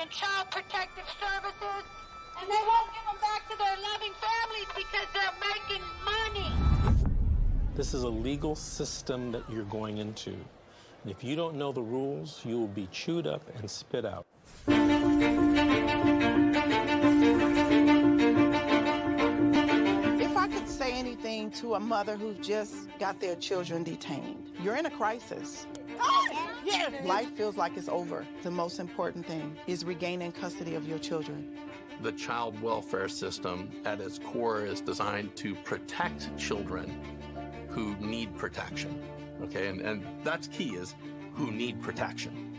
Child Protective Services, and they won't give them back to their loving families because they're making money. This is a legal system that you're going into. And if you don't know the rules, you will be chewed up and spit out. If I could say anything to a mother who just got their children detained, you're in a crisis. Yeah. Life feels like it's over. The most important thing is regaining custody of your children. The child welfare system at its core is designed to protect children who need protection. Okay, and that's key, is who need protection.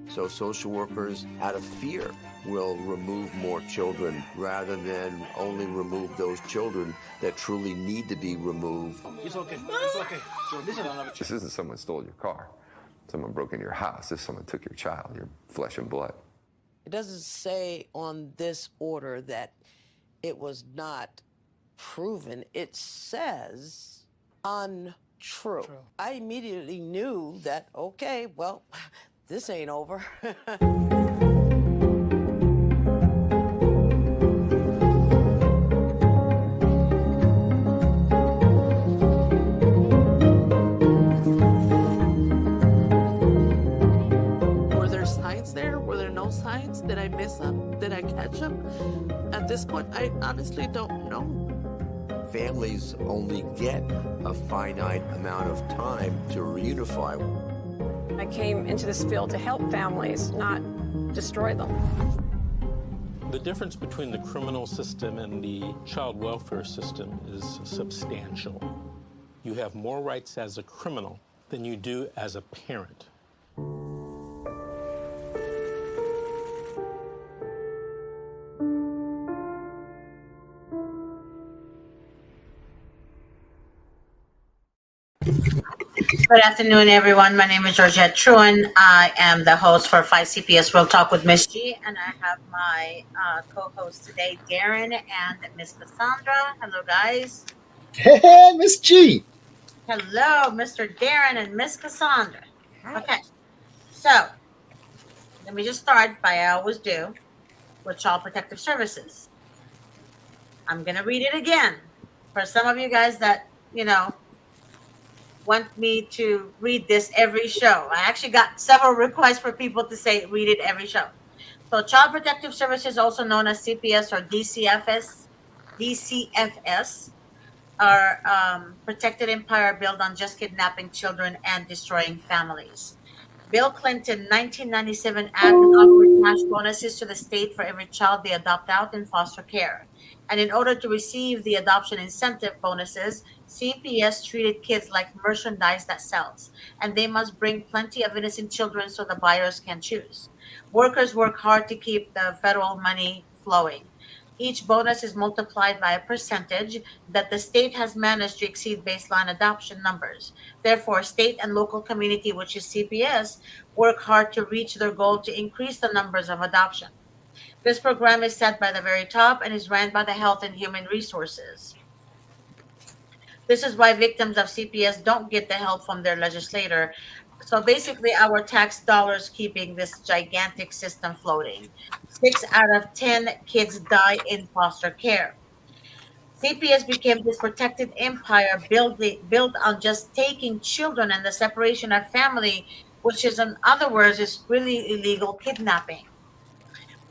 So social workers, out of fear, will remove more children rather than only remove those children that truly need to be removed. It's okay. It's okay. This isn't someone stole your car. Someone broke into your house. This someone took your child, your flesh and blood. It doesn't say on this order that it was not proven. It says untrue. I immediately knew that, okay, well, this ain't over. Were there signs there? Were there no signs? Did I miss them? Did I catch them? At this point, I honestly don't know. Families only get a finite amount of time to reunify. I came into this field to help families, not destroy them. The difference between the criminal system and the child welfare system is substantial. You have more rights as a criminal than you do as a parent. Good afternoon, everyone. My name is Georgette Truan. I am the host for 5 CPS Real Talk with Miss G, and I have my co-hosts today, Darren and Miss Cassandra. Hello, guys. Hey, Miss G. Hello, Mr. Darren and Miss Cassandra. Okay, so let me just start by I always do with Child Protective Services. I'm going to read it again for some of you guys that, want me to read this every show. I actually got several requests for people to say read it every show. So Child Protective Services, also known as CPS or DCFS, are protected empire built on just kidnapping children and destroying families. Bill Clinton 1997 Act offered cash bonuses to the state for every child they adopt out in foster care. And in order to receive the adoption incentive bonuses, CPS treated kids like merchandise that sells, and they must bring plenty of innocent children so the buyers can choose. Workers work hard to keep the federal money flowing. Each bonus is multiplied by a percentage that the state has managed to exceed baseline adoption numbers. Therefore, state and local community, which is CPS, work hard to reach their goal to increase the numbers of adoption. This program is set by the very top and is ran by the Health and Human Resources. This is why victims of CPS don't get the help from their legislator. So basically, our tax dollars keeping this gigantic system floating. 6 out of 10 kids die in foster care. CPS became this protected empire built on just taking children and the separation of family, which is, in other words, is really illegal kidnapping.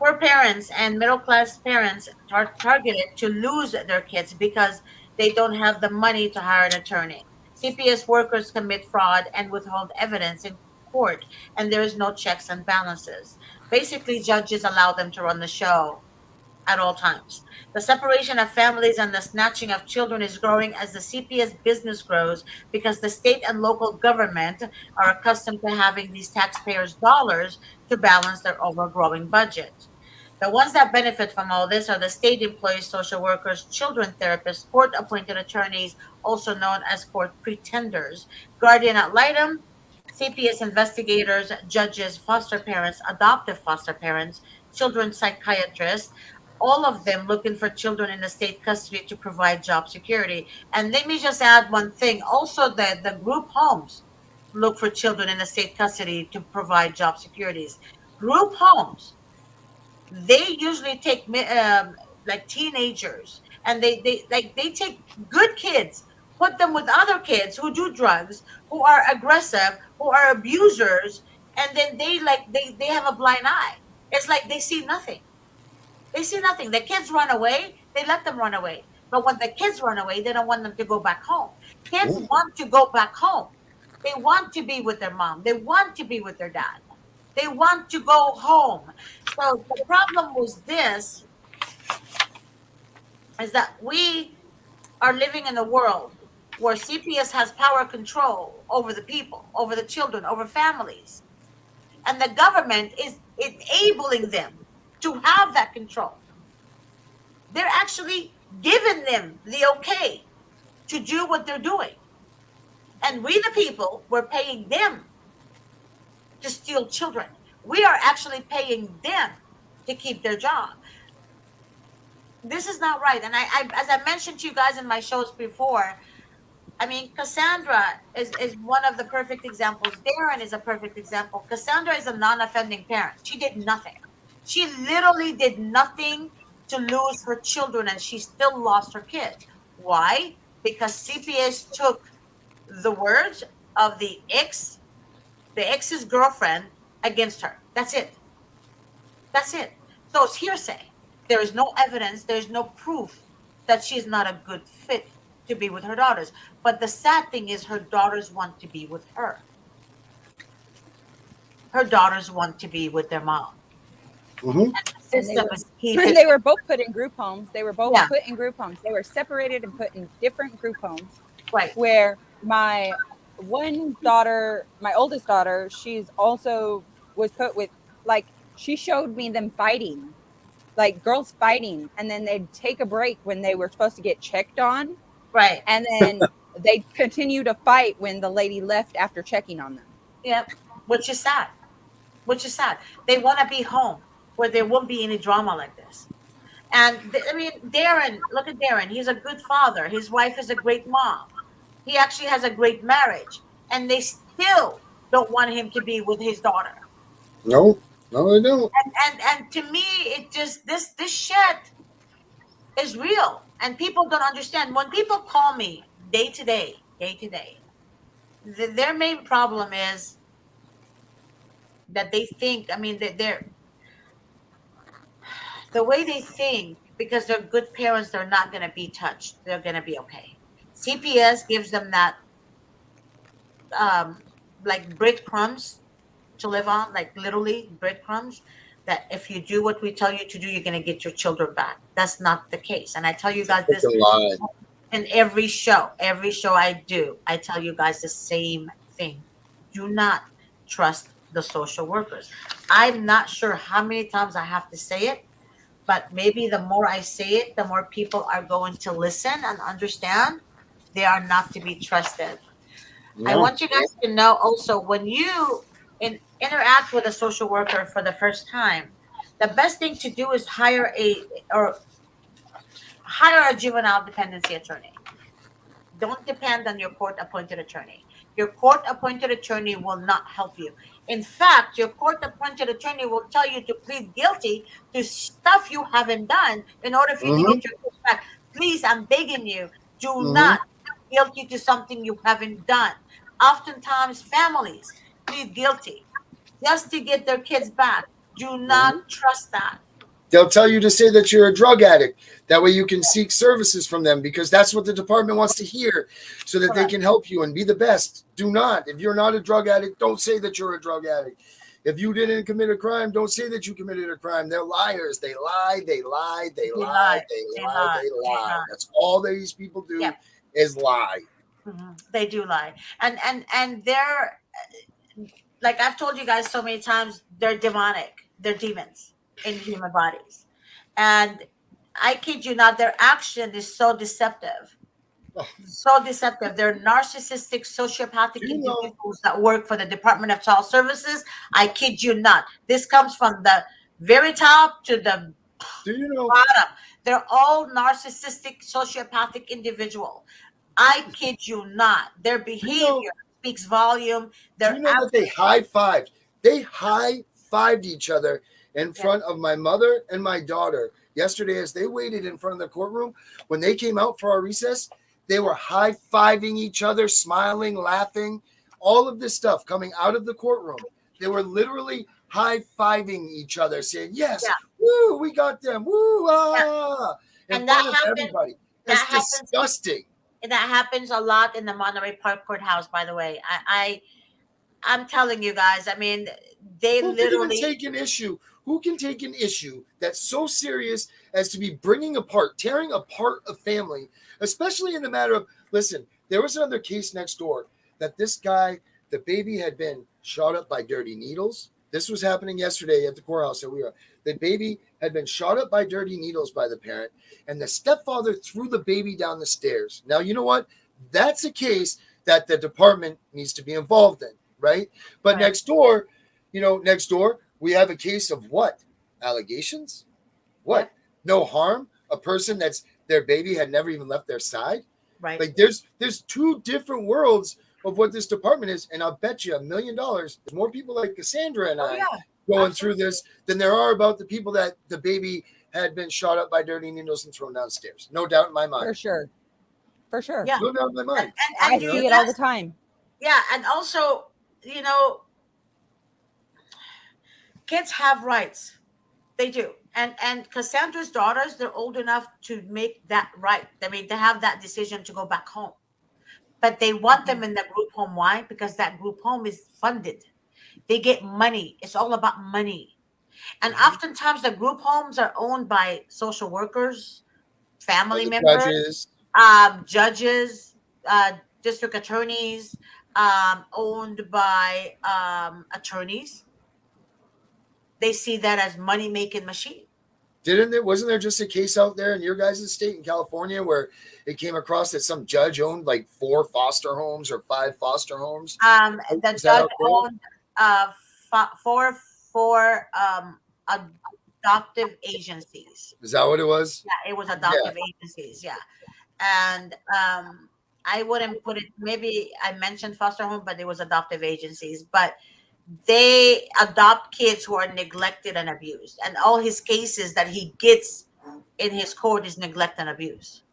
Poor parents and middle-class parents are targeted to lose their kids because they don't have the money to hire an attorney. CPS workers commit fraud and withhold evidence in court, and there is no checks and balances. Basically, judges allow them to run the show at all times. The separation of families and the snatching of children is growing as the CPS business grows because the state and local government are accustomed to having these taxpayers' dollars to balance their overgrowing budget. The ones that benefit from all this are the state employees, social workers, children therapists, court-appointed attorneys, also known as court pretenders, guardian ad litem, CPS investigators, judges, foster parents, adoptive foster parents, children's psychiatrists, all of them looking for children in the state custody to provide job security. And let me just add one thing. Also, the group homes look for children in the state custody to provide job securities. Group homes they usually take like teenagers, and they take good kids, put them with other kids who do drugs, who are aggressive, who are abusers, and then they have a blind eye. It's like they see nothing. They see nothing. The kids run away, they let them run away. But when the kids run away, they don't want them to go back home. Kids want to go back home. They want to be with their mom. They want to be with their dad. They want to go home. So the problem was this, is that we are living in a world where CPS has power control over the people, over the children, over families. And the government is enabling them to have that control. They're actually giving them the okay to do what they're doing. And we, the people, we're paying them to steal children. We are actually paying them to keep their job. This is not right. And as I mentioned to you guys in my shows before, I mean, Cassandra is one of the perfect examples. Darren is a perfect example. Cassandra is a non-offending parent. She did nothing. She literally did nothing to lose her children, and she still lost her kids. Why? Because CPS took the words of the ex's girlfriend against her. That's it. That's it. So it's hearsay. There is no evidence, there's no proof that she's not a good fit to be with her daughters. But the sad thing is, her daughters want to be with her. Her daughters want to be with their mom. Mm-hmm. And they were both put in group homes. They were both put in group homes. They were separated and put in different group homes. Right. Where my one daughter, my oldest daughter, she's also was put with, like, she showed me them fighting, like girls fighting, and then they'd take a break when they were supposed to get checked on. Right. And then they'd continue to fight when the lady left after checking on them. Yep. Which is sad. Which is sad. They want to be home where there won't be any drama like this. And I mean, Darren, look at Darren. He's a good father. His wife is a great mom. He actually has a great marriage. And they still don't want him to be with his daughter. No, they don't. And to me, it just, this shit is real. And people don't understand. When people call me day to day, their main problem is that they think, I mean, they're the way they think, because they're good parents, they're not going to be touched. They're going to be okay. CPS gives them that, like breadcrumbs to live on, like literally breadcrumbs, that if you do what we tell you to do, you're going to get your children back. That's not the case. And I tell you guys this in every show I do. I tell you guys the same thing. Do not trust the social workers. I'm not sure how many times I have to say it, but maybe the more I say it, the more people are going to listen and understand they are not to be trusted. No. I want you guys to know also, when you interact with a social worker for the first time, the best thing to do is hire a juvenile dependency attorney. Don't depend on your court-appointed attorney. Your court-appointed attorney will not help you. In fact, your court-appointed attorney will tell you to plead guilty to stuff you haven't done in order for you to get your kids back. Please, I'm begging you, do not plead guilty to something you haven't done. Oftentimes, families plead guilty just to get their kids back. Do not trust that. They'll tell you to say that you're a drug addict. That way you can seek services from them, because that's what the department wants to hear, so that they can help you and be the best. Do not. If you're not a drug addict, don't say that you're a drug addict. If you didn't commit a crime, don't say that you committed a crime. They're liars. They lie. That's all these people do is lie. They do lie. And they're, like I've told you guys so many times, they're demonic. They're demons in human bodies. And I kid you not, their action is so deceptive. So deceptive. They're narcissistic, sociopathic individuals that work for the Department of Child Services. I kid you not. This comes from the very top to the bottom. They're all narcissistic, sociopathic individual. I kid you not. Their behavior speaks volume. Do you know that they high-fived? They high-fived each other in front of my mother and my daughter yesterday as they waited in front of the courtroom. When they came out for our recess, they were high-fiving each other, smiling, laughing, all of this stuff coming out of the courtroom. They were literally high-fiving each other, saying, yes, woo, we got them, woo, ah, in front of everybody. That's disgusting. That happens a lot in the Monterey Park courthouse, by the way. I'm telling you guys, I mean, they Who literally can even take an issue? Who can take an issue that's so serious as to be bringing apart, tearing apart a family, especially in the matter of, listen, there was another case next door that this guy, the baby had been shot up by dirty needles. This was happening yesterday at the courthouse that we were. The baby had been shot up by dirty needles by the parent, and the stepfather threw the baby down the stairs. Now, you know what? That's a case that the department needs to be involved in. Right. But next door, we have a case of what? Allegations? What? No harm? A person that's their baby had never even left their side? Right. Like there's two different worlds of what this department is. And I'll bet you $1 million there's more people like Cassandra and I going through this than there are about the people that the baby had been shot up by dirty needles and thrown downstairs. No doubt in my mind. For sure. Yeah. No doubt in my mind. I see it all the time. Yeah. And also, kids have rights. They do. And Cassandra's daughters, they're old enough to make that right. I mean, to have that decision to go back home. But they want them in the group home. Why? Because that group home is funded. They get money. It's all about money. And oftentimes the group homes are owned by social workers, family members, judges, district attorneys, owned by attorneys. They see that as money-making machine. Wasn't there just a case out there in your guys' state in California where it came across that some judge owned like 4 foster homes or 5 foster homes? The judge owned 4 adoptive agencies. Is that what it was? Yeah, it was adoptive agencies. Yeah. And I wouldn't put it, maybe I mentioned foster home, but it was adoptive agencies. But they adopt kids who are neglected and abused. And all his cases that he gets in his court is neglect and abuse.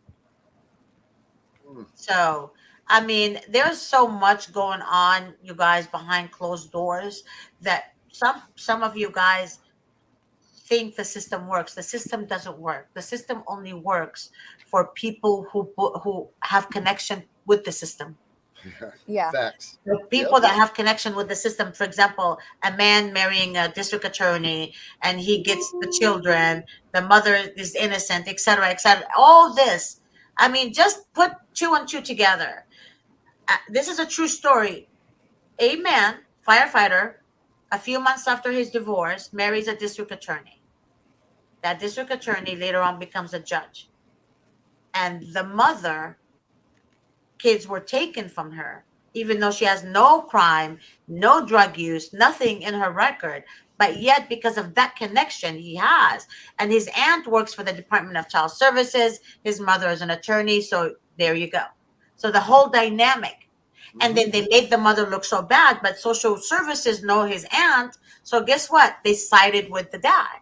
So, I mean, there's so much going on, you guys, behind closed doors that some of you guys think the system works. The system doesn't work. The system only works for people who have connection with the system. Yeah. Facts. The people that have connection with the system, for example, a man marrying a district attorney and he gets the children, the mother is innocent, etc., etc. All this. I mean, just put 2 and 2 together. This is a true story. A man, firefighter, a few months after his divorce, marries a district attorney. That district attorney later on becomes a judge. And the mother, kids were taken from her, even though she has no crime, no drug use, nothing in her record. But yet, because of that connection he has, and his aunt works for the Department of Child Services, his mother is an attorney, so there you go. So the whole dynamic. And then they made the mother look so bad, but social services know his aunt. So guess what? They sided with the dad.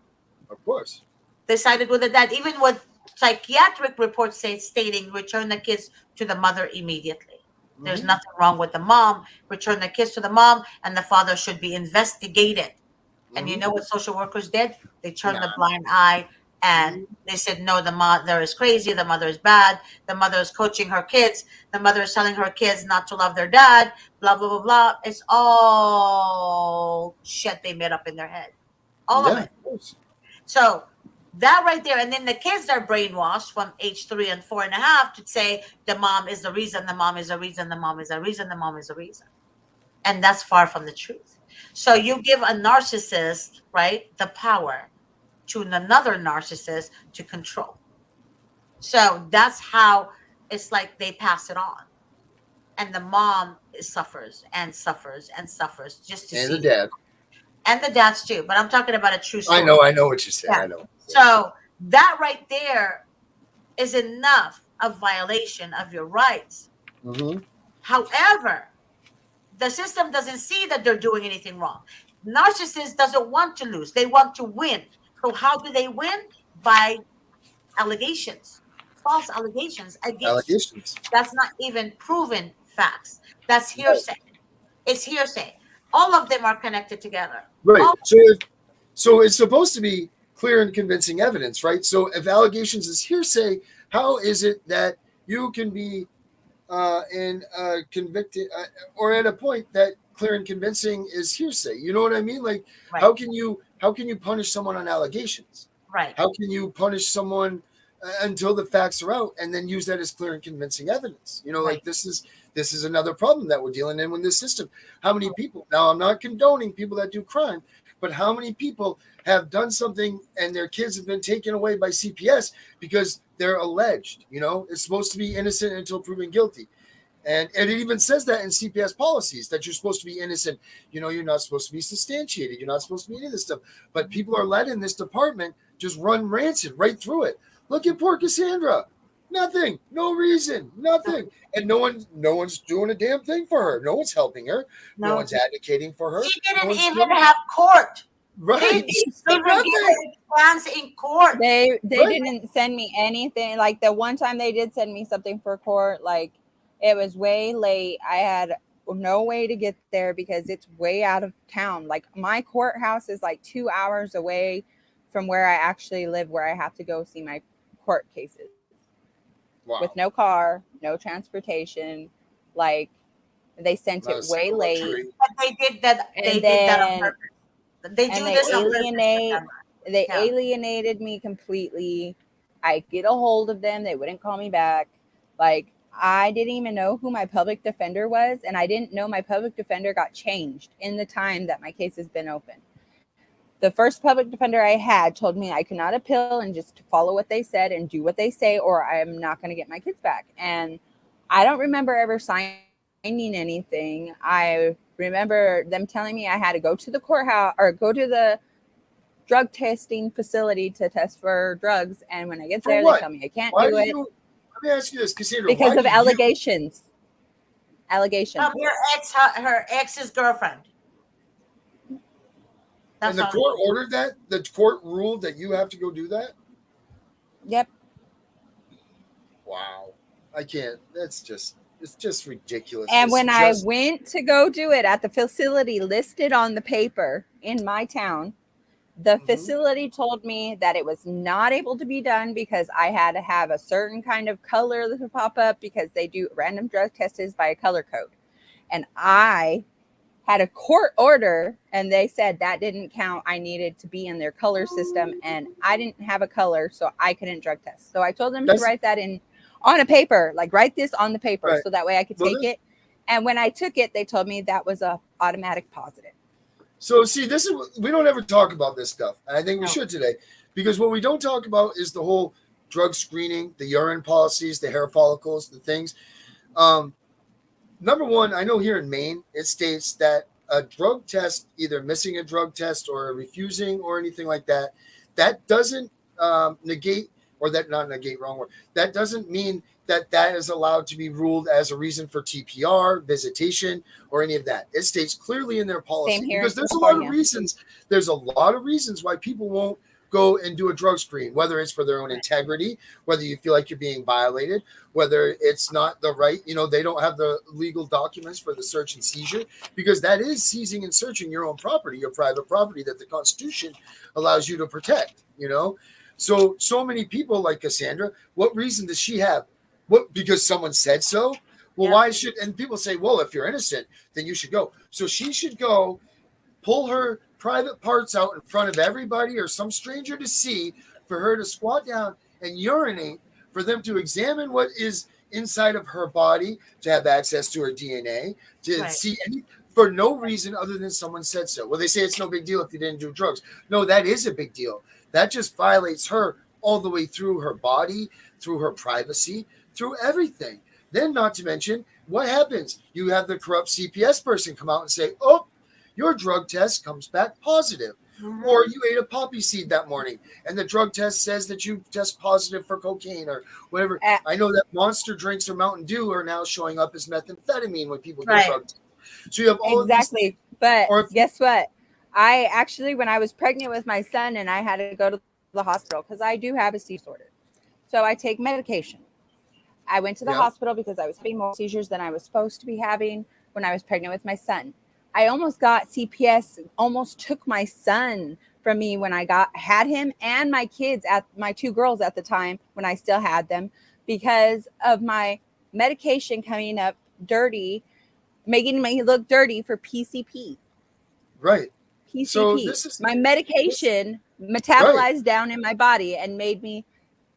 Of course. They sided with the dad, even with psychiatric reports stating return the kids to the mother immediately. There's nothing wrong with the mom. Return the kids to the mom, and the father should be investigated. And you know what social workers did? They turned the blind eye, and they said, no, the mother is crazy. The mother is bad. The mother is coaching her kids. The mother is telling her kids not to love their dad, blah, blah, blah, blah. It's all shit they made up in their head. All of it. So that right there. And then the kids are brainwashed from age 3 and 4.5 to say the mom is the reason, the mom is the reason, the mom is the reason, the mom is the reason. And that's far from the truth. So you give a narcissist, right, the power to another narcissist to control. So that's how it's like they pass it on. And the mom suffers and suffers and suffers just to see. And the dad. And the dads too. But I'm talking about a true story. I know what you're saying. Yeah. I know. So that right there is enough of violation of your rights. However, the system doesn't see that they're doing anything wrong. Narcissist doesn't want to lose. They want to win. So how do they win? By allegations, false allegations against you. Allegations. That's not even proven facts. That's Right. hearsay. It's hearsay. All of them are connected together. Right. All So it's supposed to be clear and convincing evidence, right? So if allegations is hearsay, how is it that you can be convicted or at a point that clear and convincing is hearsay? You know what I mean? Like, right. how can you punish someone on allegations? Right. How can you punish someone until the facts are out and then use that as clear and convincing evidence? You know, Right. like this is another problem that we're dealing in with this system. How many people, now I'm not condoning people that do crime, but how many people have done something and their kids have been taken away by CPS because they're alleged? You know, it's supposed to be innocent until proven guilty. And it even says that in CPS policies that you're supposed to be innocent. You know, you're not supposed to be substantiated. You're not supposed to be any of this stuff. But people are let in this department just run rancid right through it. Look at poor Cassandra. Nothing. No reason. Nothing. And no one's doing a damn thing for her. No one's helping her. No one's advocating for her. She didn't No one's even doing- have court. Right. They didn't give plans in court. They Right. didn't send me anything. Like the one time they did send me something for court, like it was way late. I had no way to get there because it's way out of town. Like my courthouse is like 2 hours away from where I actually live, where I have to go see my court cases. Wow. With no car, no transportation. Like they sent Not it a way single late. luxury. But they did that. And They did that on then- purpose. They do and they this on alienate purpose. they Yeah. alienated me completely. I get a hold of them, they wouldn't call me back. Like I didn't even know who my public defender was, and I didn't know my public defender got changed in the time that my case has been open. The first public defender I had told me I could not appeal and just follow what they said and do what they say, or I'm not going to get my kids back. And I don't remember ever signing anything. I remember them telling me I had to go to the courthouse or go to the drug testing facility to test for drugs. And when I get For there, what? they tell me I can't Why do it let me ask you this, Cassandra. because why of do you- allegations. Allegations. Her ex's girlfriend. And the court ordered that? The court ruled that you have to go do that? Yep. Wow. I can't. It's just ridiculous. And It's when I just- went to go do it at the facility listed on the paper in my town, the facility told me that it was not able to be done because I had to have a certain kind of color to pop up because they do random drug tests by a color code. And I had a court order and they said that didn't count. I needed to be in their color system and I didn't have a color, so I couldn't drug test. So I told them to write that in on a paper, like write this on the paper Right. so that way I could Well, take it. And when I took it, they told me that was a automatic positive. So see, this is we don't ever talk about this stuff. And I think we No. should today, because what we don't talk about is the whole drug screening, the urine policies, the hair follicles, the things. Number one, I know here in Maine, it states that a drug test, either missing a drug test or refusing or anything like that, that doesn't negate, or that not negate, wrong word. That doesn't mean that that is allowed to be ruled as a reason for TPR, visitation, or any of that. It states clearly in their policy. Same here Because in there's a lot of California. reasons. There's a lot of reasons why people won't go and do a drug screen, whether it's for their own integrity, whether you feel like you're being violated, whether it's not the right, they don't have the legal documents for the search and seizure, because that is seizing and searching your own property, your private property that the Constitution allows you to protect, So many people like Cassandra, what reason does she have? What, because someone said so? Well, why should, and people say, well, if you're innocent, then you should go. So she should go pull her private parts out in front of everybody or some stranger to see, for her to squat down and urinate, for them to examine what is inside of her body, to have access to her DNA, to see any, for no reason other than someone said so. Well, they say it's no big deal if you didn't do drugs. No, that is a big deal. That just violates her all the way through her body, through her privacy, through everything. Then, not to mention, what happens? You have the corrupt CPS person come out and say, oh, your drug test comes back positive. Or you ate a poppy seed that morning and the drug test says that you test positive for cocaine or whatever. I know that Monster drinks or Mountain Dew are now showing up as methamphetamine when people get drug tests. So you have all exactly. But guess what? I actually, when I was pregnant with my son and I had to go to the hospital because I do have a seizure disorder, so I take medication. I went to the Yeah. hospital because I was having more seizures than I was supposed to be having when I was pregnant with my son. I almost got CPS, almost took my son from me when I had him and my kids, at my 2 girls at the time when I still had them, because of my medication coming up dirty, making me look dirty for PCP. Right. So PCP. this is My this medication right. metabolized down in my body and made me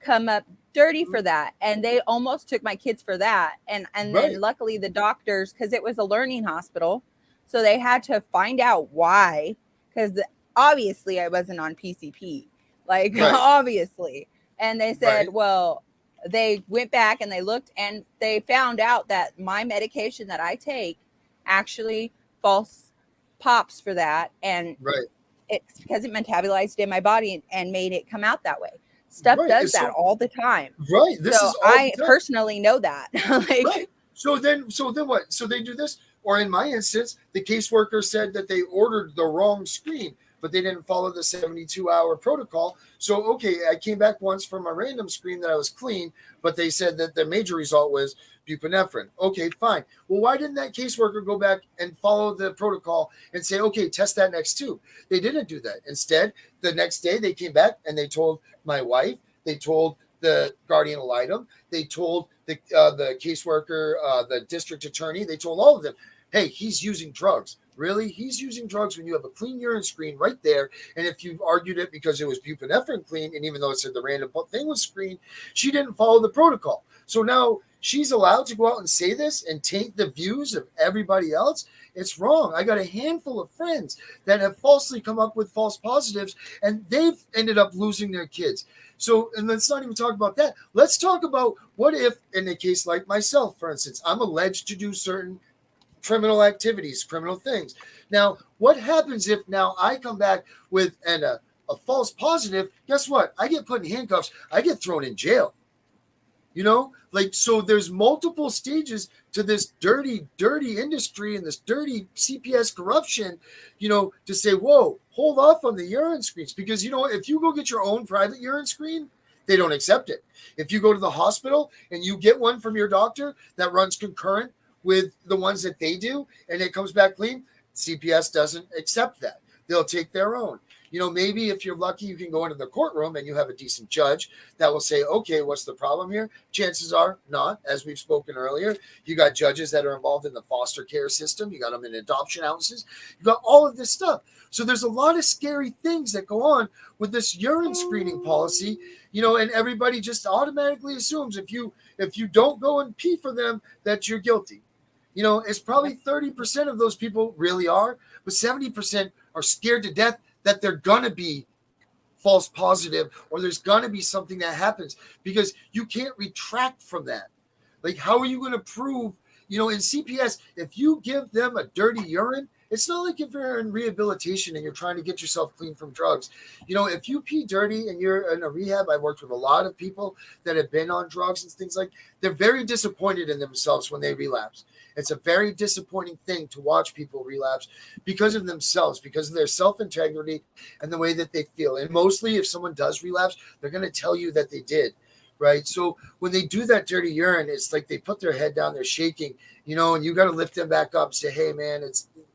come up dirty for that. And they almost took my kids for that. And then Right. luckily the doctors, because it was a learning hospital, so they had to find out why, because obviously I wasn't on PCP. Like Right. obviously. And they said, Right. well, they went back and they looked and they found out that my medication that I take actually false pops for that, and Right. it's because it metabolized in my body and made it come out that way. Stuff Right. does And that so all the time. right. This So is all the I time. personally know that. Like, Right. So then what? So they do this, or in my instance, the caseworker said that they ordered the wrong screen, but they didn't follow the 72-hour protocol. So okay, I came back once from a random screen that I was clean, but they said that the major result was buprenorphine. Okay, fine. Well, why didn't that caseworker go back and follow the protocol and say, okay, test that next tube? They didn't do that. Instead, the next day they came back and they told my wife, they told the guardian ad litem, they told the caseworker, the district attorney, they told all of them, hey, he's using drugs. Really? He's using drugs when you have a clean urine screen right there. And if you argued it because it was buprenorphine clean, and even though it said the random thing was screened, she didn't follow the protocol. So now she's allowed to go out and say this and taint the views of everybody else. It's wrong. I got a handful of friends that have falsely come up with false positives, and they've ended up losing their kids. So, and let's not even talk about that. Let's talk about what if, in a case like myself, for instance, I'm alleged to do certain criminal activities, criminal things. Now, what happens if now I come back with a false positive? Guess what? I get put in handcuffs. I get thrown in jail. You know, like, so there's multiple stages to this dirty, dirty industry and this dirty CPS corruption, you know, to say, whoa, hold off on the urine screens. Because, you know, if you go get your own private urine screen, they don't accept it. If you go to the hospital and you get one from your doctor that runs concurrent with the ones that they do and it comes back clean, CPS doesn't accept that. They'll take their own. You know, maybe if you're lucky, you can go into the courtroom and you have a decent judge that will say, okay, what's the problem here? Chances are not, as we've spoken earlier. You got judges that are involved in the foster care system. You got them in adoption houses. You got all of this stuff. So there's a lot of scary things that go on with this urine screening policy, you know, and everybody just automatically assumes if you don't go and pee for them, that you're guilty. You know, it's probably 30% of those people really are, but 70% are scared to death that they're going to be false positive or there's going to be something that happens, because you can't retract from that. Like, how are you going to prove, you know, in CPS, if you give them a dirty urine, it's not like if you're in rehabilitation and you're trying to get yourself clean from drugs. You know, if you pee dirty and you're in a rehab, I've worked with a lot of people that have been on drugs and things like, they're very disappointed in themselves when they relapse. It's a very disappointing thing to watch people relapse because of themselves, because of their self-integrity and the way that they feel. And mostly if someone does relapse, they're going to tell you that they did, right? So when they do that dirty urine, it's like they put their head down, they're shaking, you know, and you got to lift them back up and say, hey, man,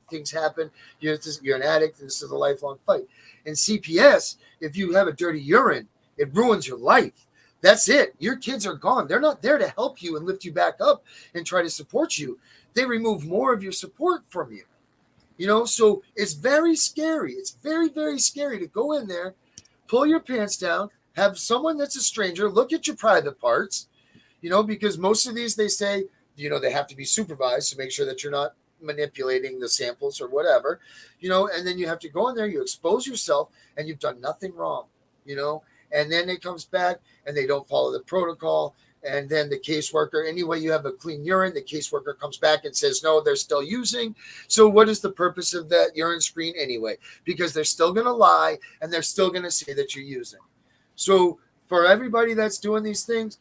things happen. You're an addict, and this is a lifelong fight. In CPS, if you have a dirty urine, it ruins your life. That's it. Your kids are gone. They're not there to help you and lift you back up and try to support you. They remove more of your support from you. You know, so it's very scary. It's very, very scary to go in there, pull your pants down, have someone that's a stranger look at your private parts, you know, because most of these, they say, you know, they have to be supervised to make sure that you're not manipulating the samples or whatever, you know, and then you have to go in there, you expose yourself, and you've done nothing wrong, you know, and then it comes back and they don't follow the protocol. And then the caseworker, anyway, you have a clean urine, the caseworker comes back and says, no, they're still using. So what is the purpose of that urine screen anyway? Because they're still going to lie and they're still going to say that you're using. So for everybody that's doing these things,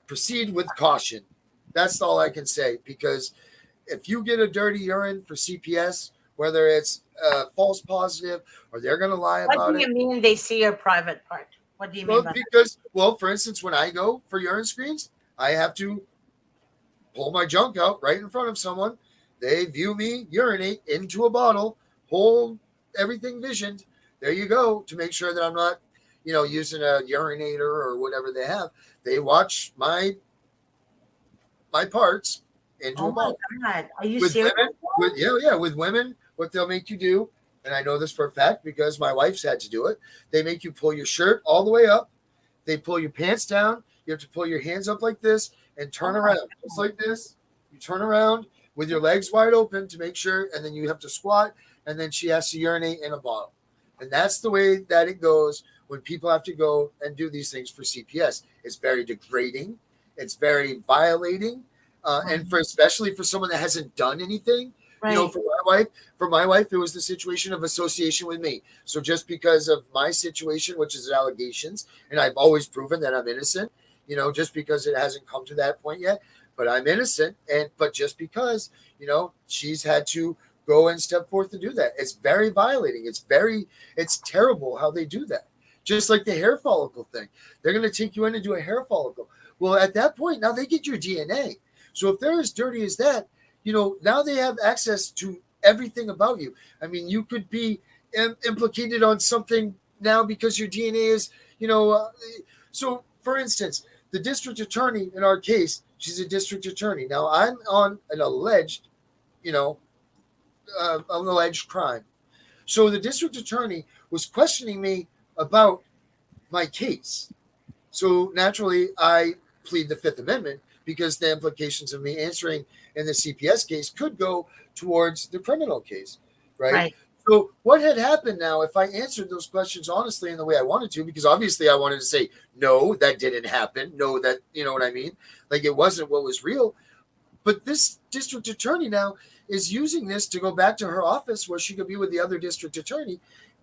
proceed with caution. That's all I can say, because if you get a dirty urine for CPS, whether it's false positive, or they're going to lie What about do it. you mean they see your private part? What do you mean Well, by that? because, well, for instance, when I go for urine screens, I have to pull my junk out right in front of someone. They view me urinate into a bottle, whole everything visioned. There you go, to make sure that I'm not, using a urinator or whatever they have. They watch my parts into Oh a my bottle. God. Are you With serious? women, with women, what they'll make you do, and I know this for a fact because my wife's had to do it. They make you pull your shirt all the way up. They pull your pants down. You have to pull your hands up like this and turn around, just like this. You turn around with your legs wide open to make sure, and then you have to squat, and then she has to urinate in a bottle. And that's the way that it goes when people have to go and do these things for CPS. It's very degrading. It's very violating. And for especially for someone that hasn't done anything, Right. for my wife, it was the situation of association with me. So just because of my situation, which is allegations, and I've always proven that I'm innocent, just because it hasn't come to that point yet, but I'm innocent. But just because, she's had to go and step forth to do that. It's very violating. It's terrible how they do that. Just like the hair follicle thing. They're going to take you in and do a hair follicle. Well, at that point, now they get your DNA. So if they're as dirty as that, now they have access to everything about you. I mean, you could be implicated on something now because your DNA is, so for instance, the district attorney in our case, she's a district attorney. Now I'm on an alleged, an alleged crime. So the district attorney was questioning me about my case. So naturally, I plead the Fifth Amendment because the implications of me answering in the CPS case could go towards the criminal case, right? So what had happened now if I answered those questions honestly in the way I wanted to, because obviously I wanted to say, no, that didn't happen. No, that, you know what I mean? Like it wasn't what was real. But this district attorney now is using this to go back to her office where she could be with the other district attorney.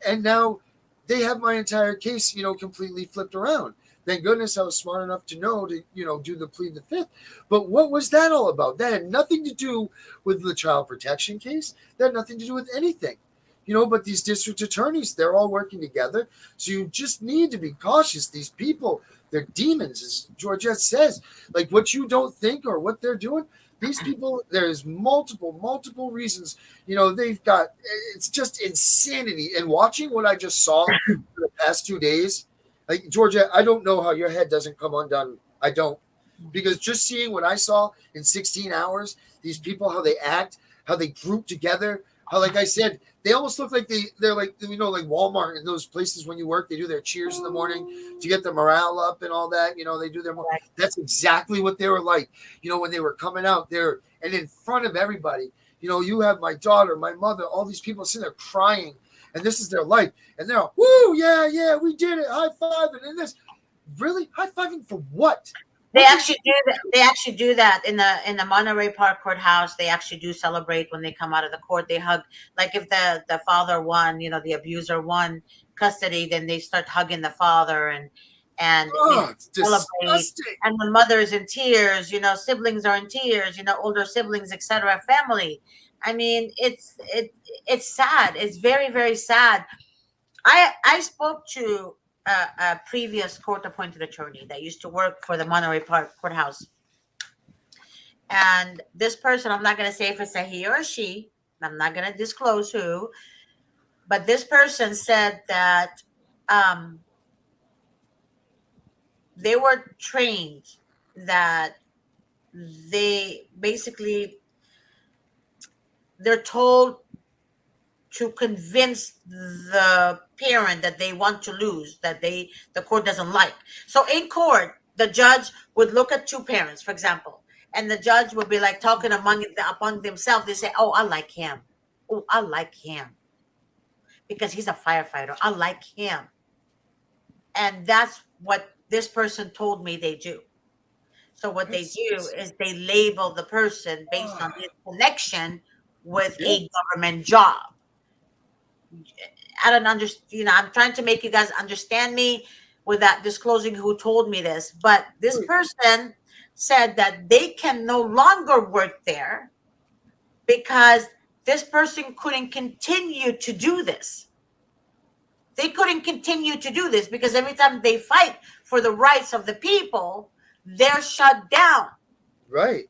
And now they have my entire case, completely flipped around. Thank goodness I was smart enough to know to, do the plead the fifth. But what was that all about? That had nothing to do with the child protection case. That had nothing to do with anything. But these district attorneys, they're all working together. So you just need to be cautious. These people, they're demons, as Georgette says. Like what you don't think or what they're doing, these people, there's multiple reasons. They've got, it's just insanity. And watching what I just saw for the past 2 days, like Georgia, I don't know how your head doesn't come undone. I don't. Because just seeing what I saw in 16 hours, these people, how they act, how they group together, how, like I said, they almost look like they're like, like Walmart and those places when you work, they do their cheers in the morning to get the morale up and all that. They do their, that's exactly what they were like, when they were coming out there and in front of everybody. You have my daughter, my mother, all these people sitting there crying, and this is their life. And they're all, woo, yeah, we did it. High fiving and this. Really? High fiving for what? They actually do that. They actually do that in the Monterey Park courthouse. They actually do celebrate when they come out of the court. They hug, like if the father won, the abuser won custody, then they start hugging the father and it's celebrate. disgusting. And the mother's in tears. Siblings are in tears. Older siblings, etc. Family. I mean, it's sad. It's very, very sad. I spoke to a previous court-appointed attorney that used to work for the Monterey Park courthouse, and this person, I'm not going to say if it's a he or a she. I'm not going to disclose who, but this person said that they were trained that they basically they're told to convince the parent that they want to lose, that the court doesn't like. So in court, the judge would look at two parents, for example, and the judge would be like talking among themselves. They say, "Oh, I like him. Oh, I like him because he's a firefighter. I like him." And that's what this person told me they do. So what they do is they label the person based on his connection with a government job. I don't understand. I'm trying to make you guys understand me without disclosing who told me this. But this person said that they can no longer work there because this person couldn't continue to do this. They couldn't continue to do this because every time they fight for the rights of the people, they're shut down. Right.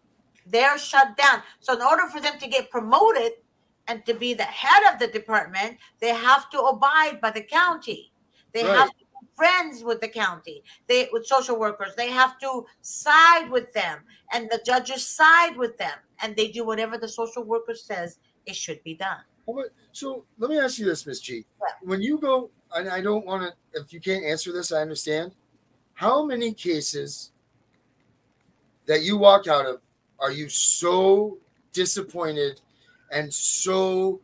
They're shut down. So in order for them to get promoted and to be the head of the department, they have to abide by the county. They have to be friends with the county. With social workers, they have to side with them, and the judges side with them, and they do whatever the social worker says it should be done. So let me ask you this, Ms. G. When you go, and I don't want to, if you can't answer this, I understand. How many cases that you walk out of are you so disappointed and so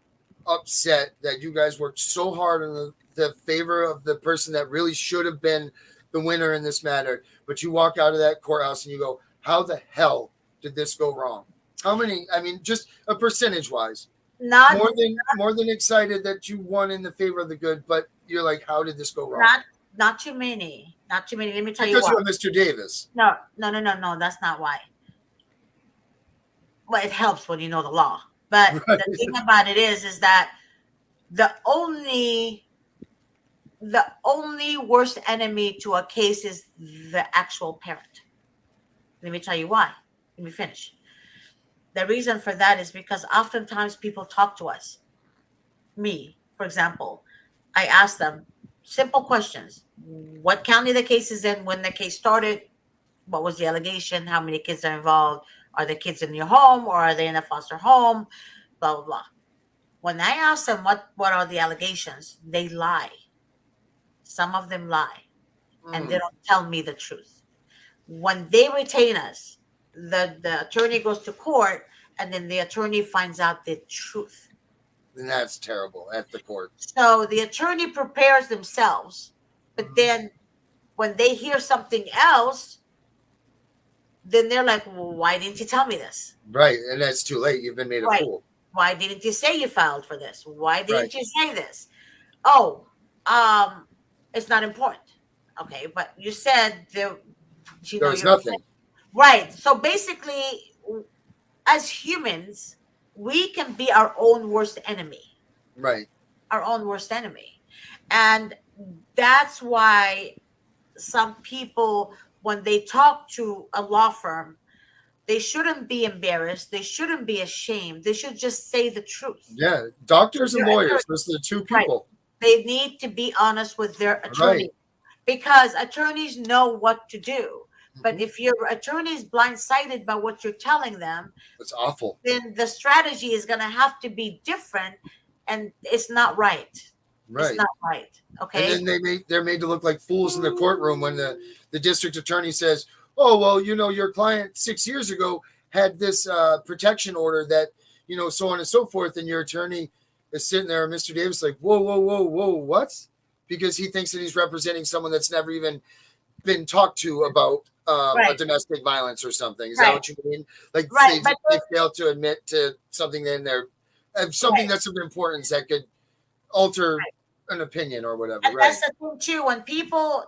upset that you guys worked so hard in the favor of the person that really should have been the winner in this matter, but you walk out of that courthouse and you go, how the hell did this go wrong? How many? I mean, just a percentage wise. More than excited that you won in the favor of the good, but you're like, how did this go wrong? Not too many. Not too many. Let me tell you why. Because you're Mr. Davis. No. That's not why. Well, it helps when you know the law. But the thing about it is that the only worst enemy to a case is the actual parent. Let me tell you why. Let me finish. The reason for that is because oftentimes people talk to us. Me, for example, I ask them simple questions. What county the case is in, when the case started, what was the allegation, how many kids are involved, are the kids in your home or are they in a foster home, blah, blah, blah. When I ask them what are the allegations, they lie. Some of them lie, and they don't tell me the truth. When they retain us, the attorney goes to court, and then the attorney finds out the truth. And that's terrible at the court. So the attorney prepares themselves, but then when they hear something else, then they're like, well, why didn't you tell me this? Right, and that's too late. You've been made a fool. Why didn't you say you filed for this? Why didn't you say this? Oh, it's not important. Okay, but you said there was nothing. Right. So basically, as humans, we can be our own worst enemy. Right. Our own worst enemy. And that's why some people, when they talk to a law firm, they shouldn't be embarrassed. They shouldn't be ashamed. They should just say the truth. Yeah. Doctors and lawyers, those are the two people. Right. They need to be honest with their attorney, because attorneys know what to do. But if your attorney is blindsided by what you're telling them, it's awful. Then the strategy is going to have to be different, and it's not right. Right. It's not right. Okay. And then they're made to look like fools in the courtroom when the district attorney says, "Oh, well, your client 6 years ago had this protection order that, so on and so forth," and your attorney is sitting there, Mr. Davis, like, whoa, what? Because he thinks that he's representing someone that's never even been talked to about a domestic violence or something. Is that what you mean? Like they fail to admit to something in there, something that's of importance that could alter an opinion or whatever. And that's the thing too. When people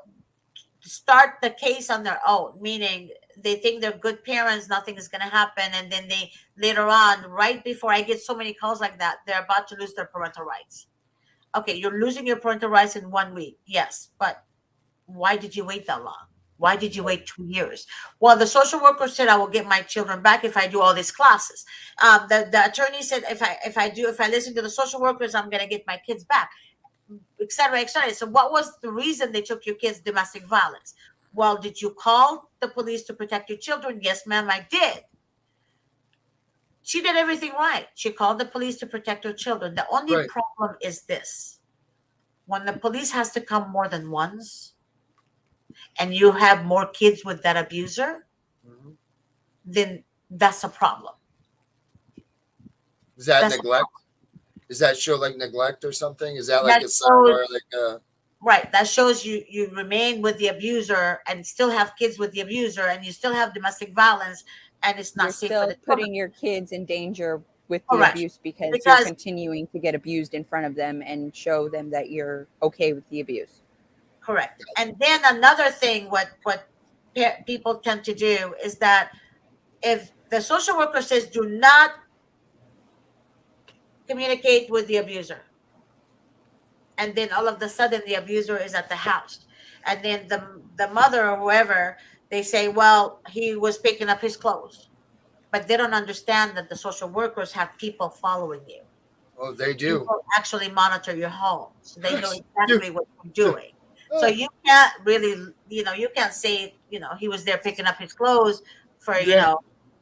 start the case on their own, meaning they think they're good parents, nothing is going to happen, and then they later on, right before I get so many calls like that, they're about to lose their parental rights. Okay, you're losing your parental rights in 1 week. Yes, but why did you wait that long? Why did you wait 2 years? Well, the social worker said I will get my children back if I do all these classes. The attorney said if I listen to the social workers, I'm going to get my kids back, et cetera, et cetera. So what was the reason they took your kids' domestic violence? Well, did you call the police to protect your children? Yes, ma'am, I did. She did everything right. She called the police to protect her children. The only problem is this: when the police has to come more than once, and you have more kids with that abuser, then that's a problem. Is that neglect? Does that show like neglect or something? Is that like a sign or like a... Right. That shows you remain with the abuser and still have kids with the abuser, and you still have domestic violence, and it's not safe for the children. Putting your kids in danger with the abuse because you're continuing to get abused in front of them and show them that you're okay with the abuse. Correct. And then another thing, what people tend to do is that if the social worker says do not communicate with the abuser. And then all of a sudden the abuser is at the house. And then the mother or whoever, they say, well, he was picking up his clothes. But they don't understand that the social workers have people following you. Oh, they do. People actually monitor your home. So they know Yes, exactly what you're doing. So you can't really, you can't say, he was there picking up his clothes for, Yeah.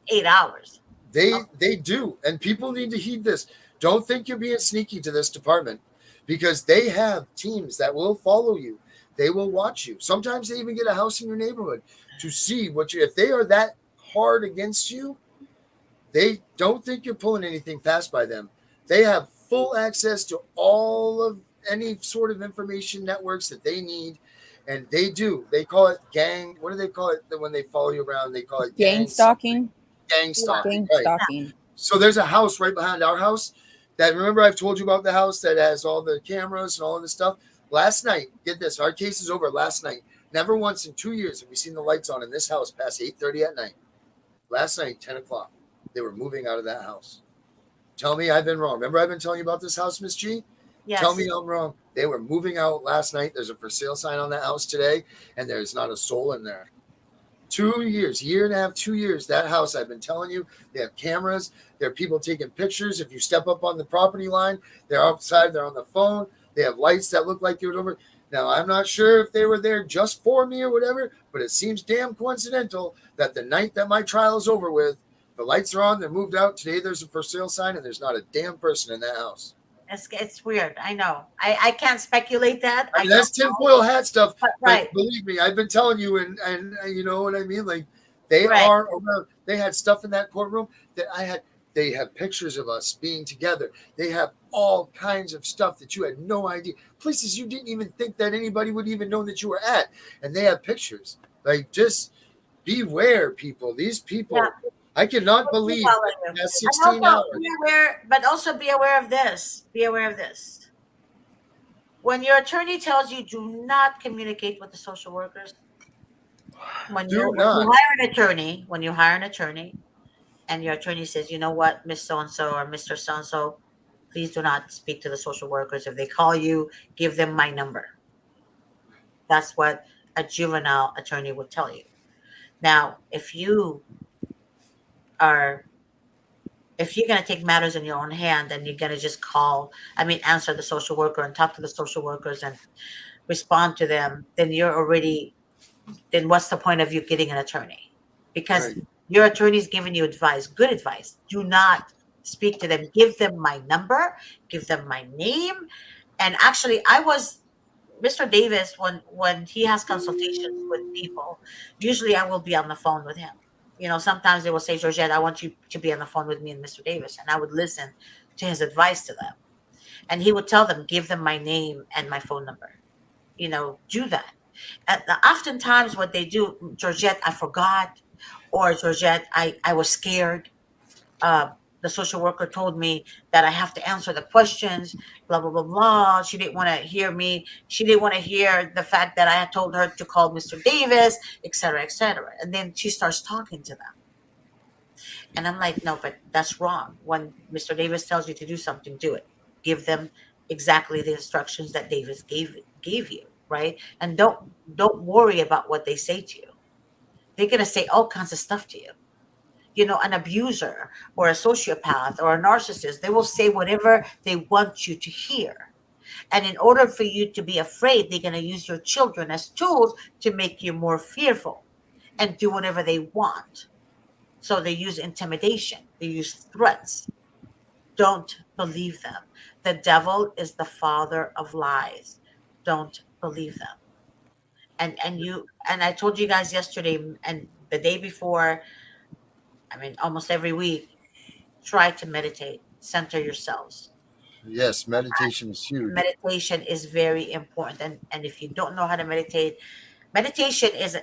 8 hours. They do, and people need to heed this. Don't think you're being sneaky to this department, because they have teams that will follow you. They will watch you. Sometimes they even get a house in your neighborhood to see what you. If they are that hard against you, they don't think you're pulling anything fast by them. They have full access to all of any sort of information networks that they need. And they do. They call it gang. What do they call it when they follow you around? They call it Gang stalking. gang stalking. Gang Right. stalking. So there's a house right behind our house that, remember, I've told you about the house that has all the cameras and all of this stuff. Last night, get this, our case is over last night. Never once in 2 years have we seen the lights on in this house past 8:30 at night. Last night, 10 o'clock, they were moving out of that house. Tell me I've been wrong. Remember I've been telling you about this house, Miss G? Yes. Tell me I'm wrong. They were moving out last night. There's a for sale sign on that house today, and there's not a soul in there. 2 years, year and a half, 2 years. That house, I've been telling you, they have cameras. There are people taking pictures. If you step up on the property line, they're outside. They're on the phone. They have lights that look like you're over. Now, I'm not sure if they were there just for me or whatever, but it seems damn coincidental that the night that my trial is over with, the lights are on. They're moved out. Today, there's a for sale sign, and there's not a damn person in that house. It's weird. I know. I can't speculate that. I mean, that's tinfoil hat stuff. But, right. But believe me, I've been telling you, and you know what I mean? Like, they Right. are around. They had stuff in that courtroom that I had. They have pictures of us being together. They have all kinds of stuff that you had no idea. Places you didn't even think that anybody would even know that you were at. And they have pictures. Like, just beware, people. These people, Yeah. I cannot believe Following you. that 16 And also, hours. be aware, but also be aware of this. Be aware of this. When your attorney tells you do not communicate with the social workers, when you hire an attorney, and your attorney says, you know what, Miss So-and-so or Mr. So-and-so, please do not speak to the social workers. If they call you, give them my number. That's what a juvenile attorney would tell you. Now, if you're going to take matters in your own hand and you're going to just answer the social worker and talk to the social workers and respond to them, then then what's the point of you getting an attorney? Because your attorney's giving you advice, good advice. Do not speak to them. Give them my number, give them my name. And actually, Mr. Davis, when he has consultations with people, usually I will be on the phone with him. Sometimes they will say, Georgette, I want you to be on the phone with me and Mr. Davis. And I would listen to his advice to them. And he would tell them, give them my name and my phone number. Do that. And oftentimes what they do, Georgette, I forgot. Or Georgette, I was scared. The social worker told me that I have to answer the questions, blah, blah, blah, blah. She didn't want to hear me. She didn't want to hear the fact that I had told her to call Mr. Davis, et cetera, et cetera. And then she starts talking to them. And I'm like, no, but that's wrong. When Mr. Davis tells you to do something, do it. Give them exactly the instructions that Davis gave you, right? And don't worry about what they say to you. They're going to say all kinds of stuff to you. An abuser or a sociopath or a narcissist, they will say whatever they want you to hear. And in order for you to be afraid, they're going to use your children as tools to make you more fearful and do whatever they want. So they use intimidation. They use threats. Don't believe them. The devil is the father of lies. Don't believe them. And I told you guys yesterday and the day before, almost every week, try to meditate, center yourselves. Yes, meditation is huge. Meditation is very important. And if you don't know how to meditation is,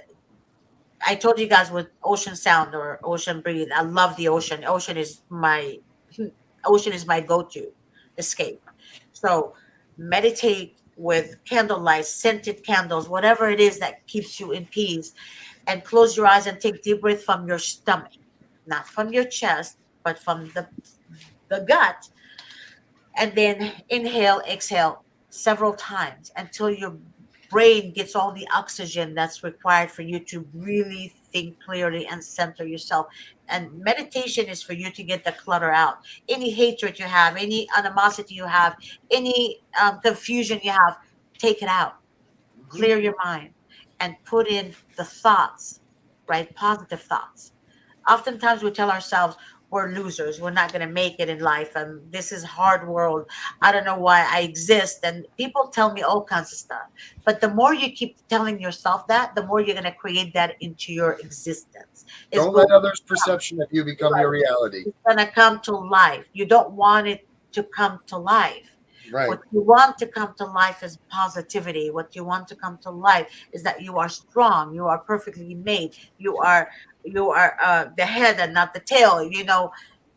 I told you guys with ocean sound or ocean breathe. I love the ocean. Ocean is my go-to escape. So meditate with candlelight, scented candles, whatever it is that keeps you in peace, and close your eyes and take deep breath from your stomach. Not from your chest, but from the gut. and then inhale, exhale several times until your brain gets all the oxygen that's required for you to really think clearly and center yourself. And meditation is for you to get the clutter out. Any hatred you have, any animosity you have, any confusion you have, take it out, clear your mind, and put in the thoughts, right? Positive thoughts. Oftentimes we tell ourselves we're losers, we're not going to make it in life, and this is hard world, I don't know why I exist, and people tell me all kinds of stuff. But the more you keep telling yourself that, the more you're going to create that into your existence. It's Don't going let others' perception of you become your Right. reality. It's going to come to life. You don't want it to come to life. Right. What you want to come to life is positivity. What you want to come to life is that you are strong, you are perfectly made, you are the head and not the tail. You know,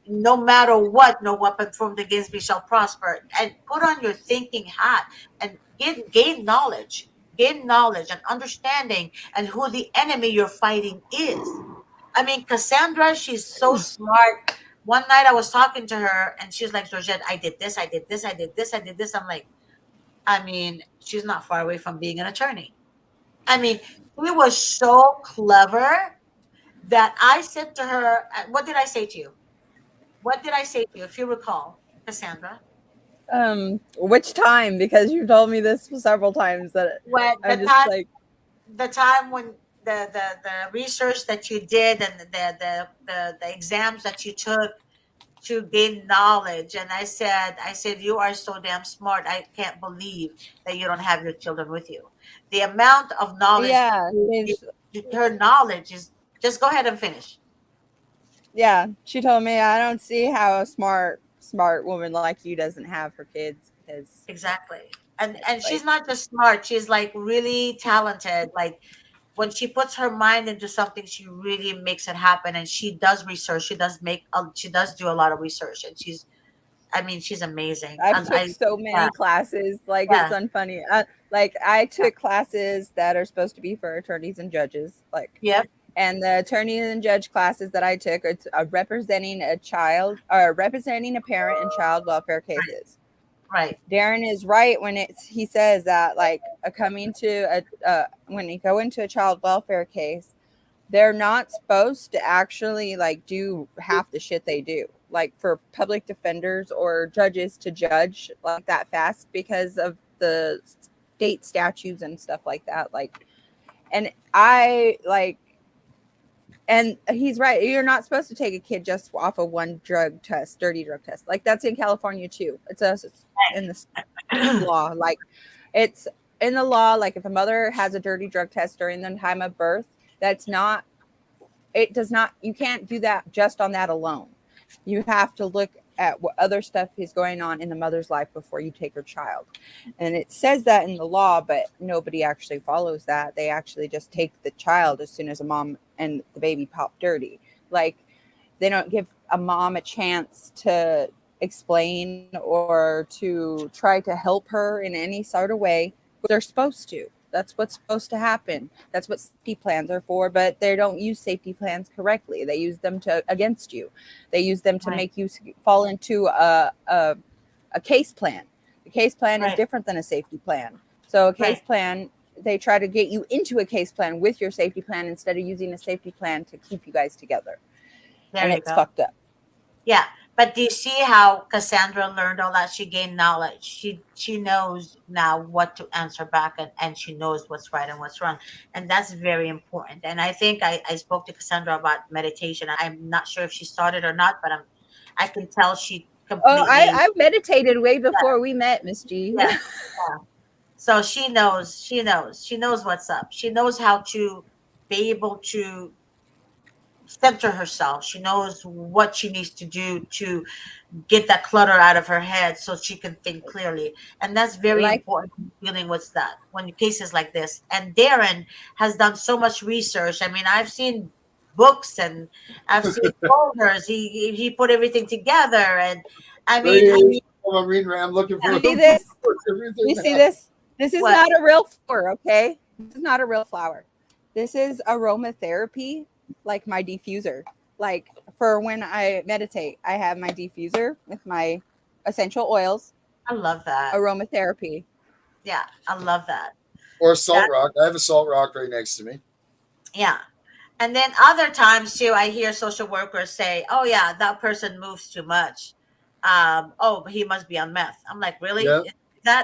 no matter what, no weapon formed against me shall prosper. And put on your thinking hat and gain knowledge and understanding and who the enemy you're fighting is. I mean, Cassandra, she's so smart. One night I was talking to her and she's like, Georgette, I did this, I did this, I did this, I did this. I'm like, I mean, she's not far away from being an attorney. I mean, she was so clever that I said to her, what did I say to you? What did I say to you, if you recall, Cassandra? Which time? Because you've told me this several times that When I'm just like, the time when the research that you did and the exams that you took to gain knowledge. And I said, you are so damn smart. I can't believe that you don't have your children with you. The amount of knowledge, yeah, her knowledge is, just go ahead and finish. yeah. She told me, I don't see how a smart woman like you doesn't have her kids, because Exactly. And she's not just smart, she's like really talented. Like when she puts her mind into something, she really makes it happen. And she does research, she does do a lot of research, and she's amazing. I've And took so yeah, many classes. Like, it's yeah, unfunny. Like, I took classes that are supposed to be for attorneys and judges. Like, yep, and the attorney and judge classes that I took, it's representing a child or representing a parent in child welfare cases. right. Darren is right when he says that, like, when you go into a child welfare case, they're not supposed to actually like do half the shit they do, like for public defenders or judges to judge like that fast because of the state statutes and stuff like that. Like, and I like, and he's right. You're not supposed to take a kid just off of one drug test, dirty drug test. Like, that's in California too. It's in the law. Like, it's in the law. Like, if a mother has a dirty drug test during the time of birth, you can't do that just on that alone. You have to look at what other stuff is going on in the mother's life before you take her child. And it says that in the law, but nobody actually follows that. They actually just take the child as soon as a mom and the baby pop dirty. Like, they don't give a mom a chance to explain or to try to help her in any sort of way. But they're supposed to. That's what's supposed to happen. That's what safety plans are for, but they don't use safety plans correctly. They use them against you. They use them to make you fall into a case plan. A case plan is different than a safety plan. So a case plan, they try to get you into a case plan with your safety plan instead of using a safety plan to keep you guys together. And it's fucked up. Yeah, but do you see how Cassandra learned all that? She gained knowledge. She knows now what to answer back, and she knows what's right and what's wrong. And that's very important. And I think I spoke to Cassandra about meditation. I'm not sure if she started or not, but I can tell she Oh, completely. I meditated way before we met, Miss G. Yeah, yeah. So she knows what's up. She knows how to be able to center herself. She knows what she needs to do to get that clutter out of her head so she can think clearly. And that's very important dealing with that when cases like this. And Darren has done so much research. I mean, I've seen books and I've seen folders. He put everything together, and I mean, I'm looking for see this? You see this? This is not a real flower, okay? This is not a real flower. This is aromatherapy, like my diffuser. Like, for when I meditate, I have my diffuser with my essential oils, I love that. aromatherapy. Yeah, I love that. Or Salt Rock. I have a Salt Rock right next to me. Yeah. And then other times too, I hear social workers say, "Oh yeah, that person moves too much. Oh, he must be on meth." I'm like, really? Yeah.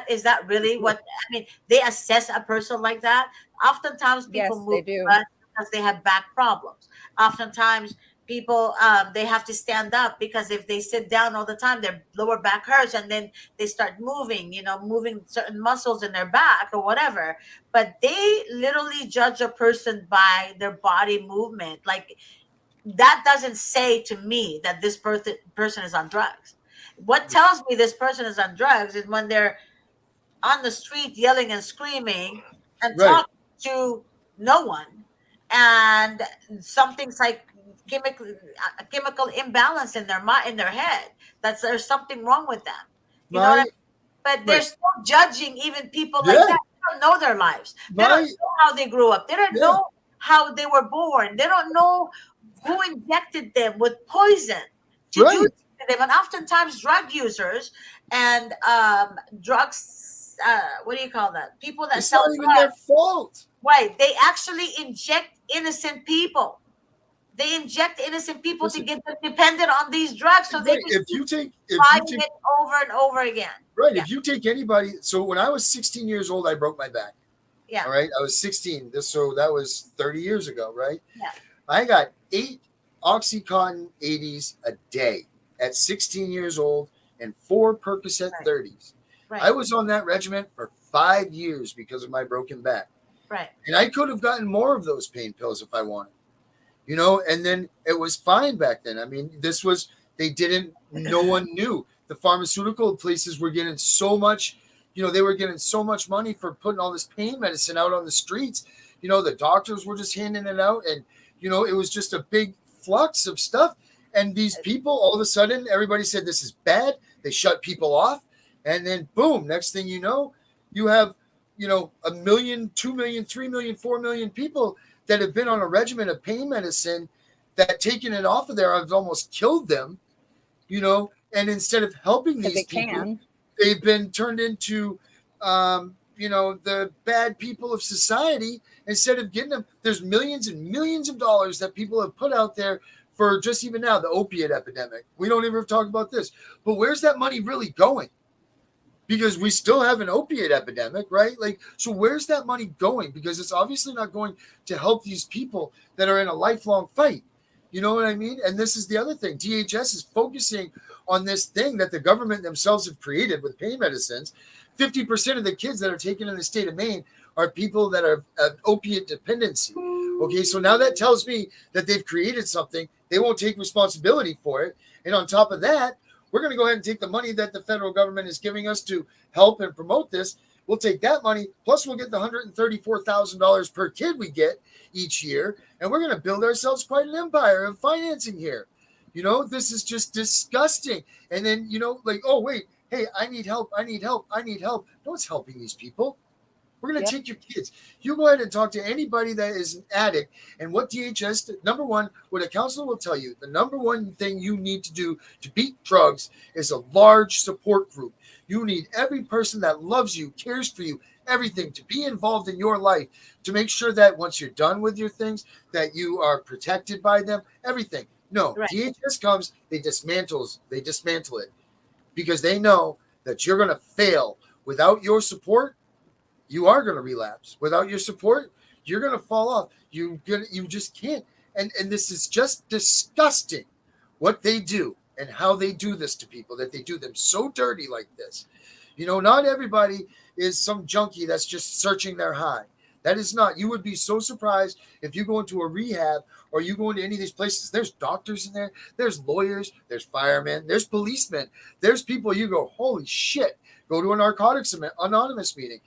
Is that really what? I mean, they assess a person like that. Oftentimes, people Yes, move they too do. much because they have back problems. Oftentimes, people they have to stand up because if they sit down all the time, their lower back hurts, and then they start moving, moving certain muscles in their back or whatever. But they literally judge a person by their body movement. Like, that doesn't say to me that this person is on drugs. What tells me this person is on drugs is when they're on the street yelling and screaming and Right. talking to no one, and something's like chemical a chemical imbalance in their mind, in their head. There's something wrong with them. You know what I My mean? But they're right. still judging even people like Yeah. that. They don't know their lives. They don't My know how they grew up. They don't yeah. know how they were born. They don't know who injected them with poison to do Right. to them. And oftentimes, drug users and drugs, what do you call that? People that It's sell not even their drugs, fault. right? They actually inject innocent people. They inject innocent people to Listen, get them dependent on these drugs so they right. can If keep you take trying it over and over again. right, Yeah, if you take anybody, so when I was 16 years old, I broke my back. yeah, All right. I was 16. So that was 30 years ago, right? yeah. I got 8 Oxycontin 80s a day at 16 years old and 4 Percocet Right, 30s. I right, was on that regimen for 5 years because of my broken back. right. And I could have gotten more of those pain pills if I wanted. And then it was fine back then. I mean, no one knew. The pharmaceutical places were getting so much, they were getting so much money for putting all this pain medicine out on the streets. The doctors were just handing it out, and, it was just a big flux of stuff. And these people, all of a sudden, everybody said this is bad. They shut people off. And then, boom, next thing you know, you have, 1 million, 2 million, 3 million, 4 million people that have been on a regimen of pain medicine that taking it off of there has almost killed them, and instead of helping Because these it people, can. they've been turned into, the bad people of society. Instead of getting them, there's millions and millions of dollars that people have put out there for just even now, the opiate epidemic. We don't even talk about this, but where's that money really going? Because we still have an opiate epidemic, right? Like, so where's that money going? Because it's obviously not going to help these people that are in a lifelong fight. You know what I mean? And this is the other thing. DHS is focusing on this thing that the government themselves have created with pain medicines. 50% of the kids that are taken in the state of Maine are people that are opiate dependency. Okay, so now that tells me that they've created something. They won't take responsibility for it. And on top of that, we're going to go ahead and take the money that the federal government is giving us to help and promote this. We'll take that money, plus we'll get the $134,000 per kid we get each year, and we're going to build ourselves quite an empire of financing here. This is just disgusting. And then, oh, wait, hey, I need help. No one's helping these people. We're going to take your kids. You go ahead and talk to anybody that is an addict. And what DHS, number one, what a counselor will tell you, the number one thing you need to do to beat drugs is a large support group. You need every person that loves you, cares for you, everything to be involved in your life, to make sure that once you're done with your things, that you are protected by them, everything. No, Right. DHS comes, they dismantle it because they know that you're going to fail. Without your support, you are going to relapse. Without your support, you're going to fall off. You just can't. And this is just disgusting what they do and how they do this to people, that they do them so dirty like this. Not everybody is some junkie that's just searching their high. That is not. You would be so surprised if you go into a rehab or you go into any of these places. There's doctors in there. There's lawyers. There's firemen. There's policemen. There's people you go, holy shit. Go to a Narcotics Anonymous meeting.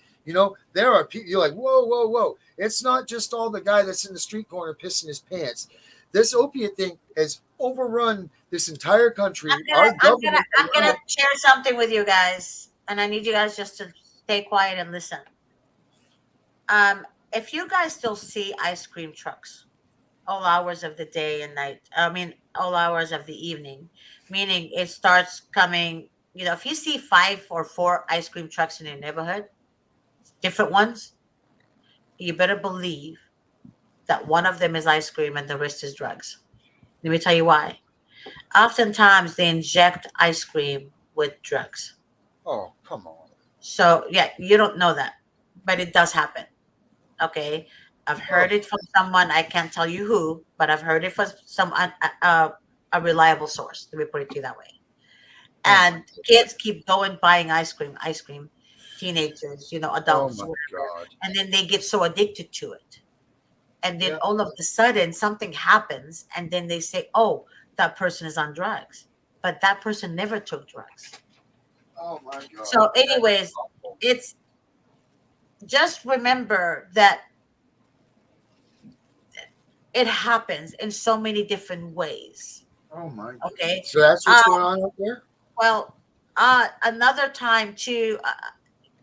There are people, you're like, whoa. It's not just all the guy that's in the street corner pissing his pants. This opiate thing has overrun this entire country. I'm gonna share something with you guys, and I need you guys just to stay quiet and listen. If you guys still see ice cream trucks all hours of the day and night, all hours of the evening, meaning it starts coming if you see 5 or 4 ice cream trucks in your neighborhood, different ones, you better believe that one of them is ice cream and the rest is drugs. Let me tell you why. Oftentimes they inject ice cream with drugs. Oh, come on. So yeah, you don't know that, but it does happen. Okay, I've heard it from someone. I can't tell you who, but I've heard it from a reliable source. Let me put it to you that way. And kids keep going buying ice cream, teenagers, Oh adults, my whatever, God. and then they get so addicted to it, and then Yeah. all of a sudden something happens, and then they say, "Oh, that person is on drugs," but that person never took drugs. Oh my God. So, anyways, it's just remember that it happens in so many different ways. Oh my God. Okay. So that's what's going on up there? Well, another time too,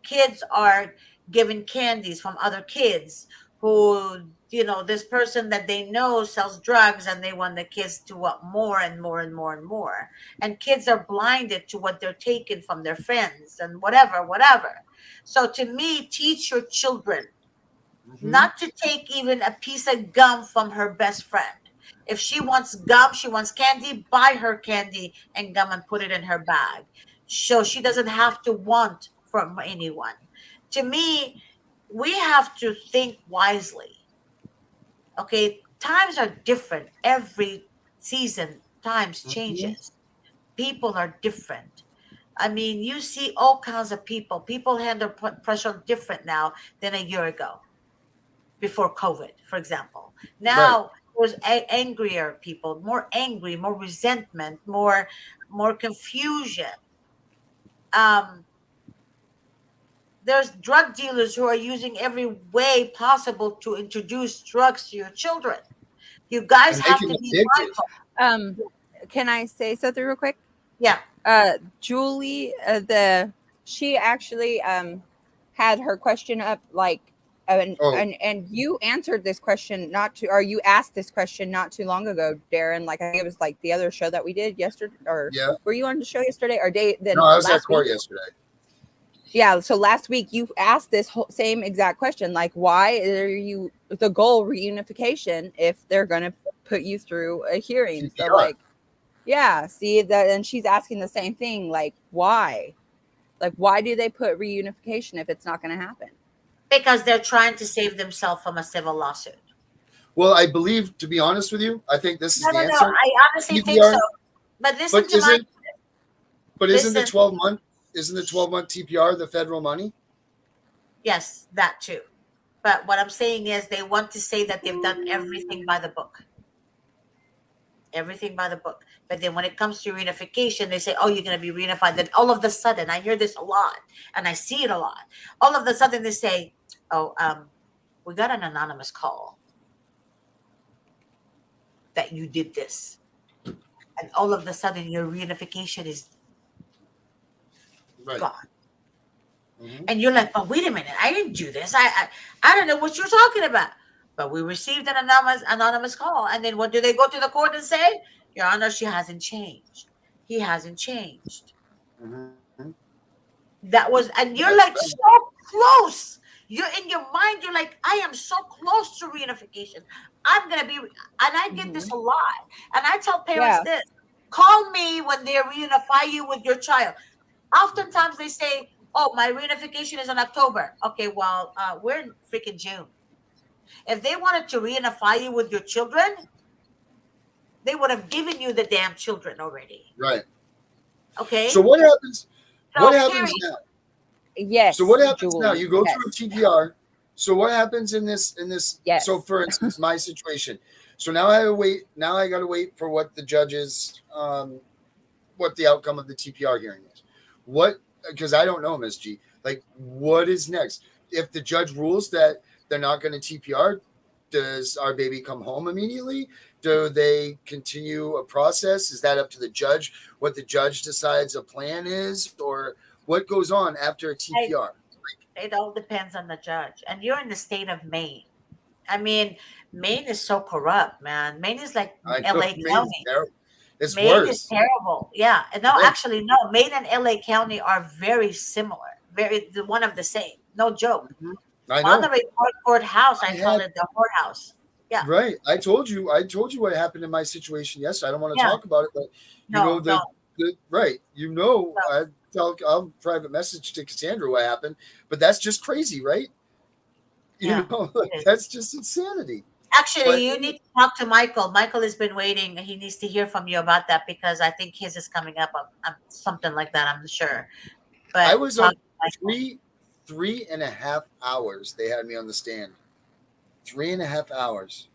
kids are given candies from other kids who, this person that they know sells drugs, and they want the kids to want more and more and more and more. And kids are blinded to what they're taking from their friends and whatever, whatever. So to me, teach your children not to take even a piece of gum from her best friend. If she wants gum, she wants candy, buy her candy and gum and put it in her bag. So she doesn't have to want from anyone. To me, we have to think wisely. Okay, times are different. Every season, times changes. People are different. I mean, you see all kinds of people. People handle pressure different now than a year ago, before COVID, for example. Now there's angrier people, more angry, more resentment, more confusion. Um, there's drug dealers who are using every way possible to introduce drugs to your children. You guys And have make to them be addicted. mindful. Can I say something real quick? Yeah. Julie, she actually had her question up, like, and you answered this question or you asked this question not too long ago, Darren. Like, I think it was like the other show that we did yesterday, or were you on the show yesterday or day? Then No, I was at last court week? yesterday. Yeah, so last week you asked this same exact question, like, why are you the goal reunification if they're going to put you through a hearing? CPR. So, like, yeah, see that, and she's asking the same thing, like, why? Like, why do they put reunification if it's not going to happen? Because they're trying to save themselves from a civil lawsuit. Well, I believe, to be honest with you, I think this is the answer. I honestly think so. But listen to my. But isn't the 12-month? Isn't the 12-month TPR the federal money? Yes, that too. But what I'm saying is they want to say that they've done everything by the book. Everything by the book. But then when it comes to reunification, they say, oh, you're going to be reunified. Then all of a sudden, I hear this a lot, and I see it a lot. All of a sudden, they say, oh, we got an anonymous call that you did this. And all of a sudden, your reunification is gone. And you're like, but wait a minute, I didn't do this. I don't know what you're talking about. But we received an anonymous call. And then what do they go to the court and say? Your Honor, she hasn't changed. He hasn't changed. That was, and you're like so close. You're in your mind, you're like, I am so close to reunification. I'm going to be, and I get this a lot. And I tell parents this, call me when they reunify you with your child. Oftentimes they say, oh, my reunification is in October. Okay, well, we're in freaking June. If they wanted to reunify you with your children, they would have given you the damn children already. Right. Okay. So what happens? So what happens now? Yes. So what happens Julie, now? You go through a TPR. So what happens in this? Yes. So for instance, my situation. So now I wait. Now I got to wait for what the judges, what the outcome of the TPR hearing is. What? Because I don't know, Ms. G. Like, what is next? If the judge rules that they're not going to TPR, does our baby come home immediately? Do they continue a process? Is that up to the judge? What the judge decides a plan is, or what goes on after a TPR? It all depends on the judge. And you're in the state of Maine. I mean, Maine is so corrupt, man. Maine is like LA County. It's Maine is worse. terrible. Yeah. And no, Yeah. actually, no. Maine and LA County are very similar. One of the same. No joke. I know. Monterey courthouse, I I call had it the whorehouse. Yeah. right. I told you what happened in my situation. Yes, I don't want to Yeah. talk about it, but you know No, don't. the right. You know, I'll private message to Cassandra what happened, but that's just crazy, right? You Yeah. know, it is. that's just insanity. Actually, But you need to talk to Michael. Michael has been waiting. He needs to hear from you about that because I think his is coming up. Something like that. I'm sure. I But was talk on to Michael. 3.5 hours. They had me on the stand. 3.5 hours,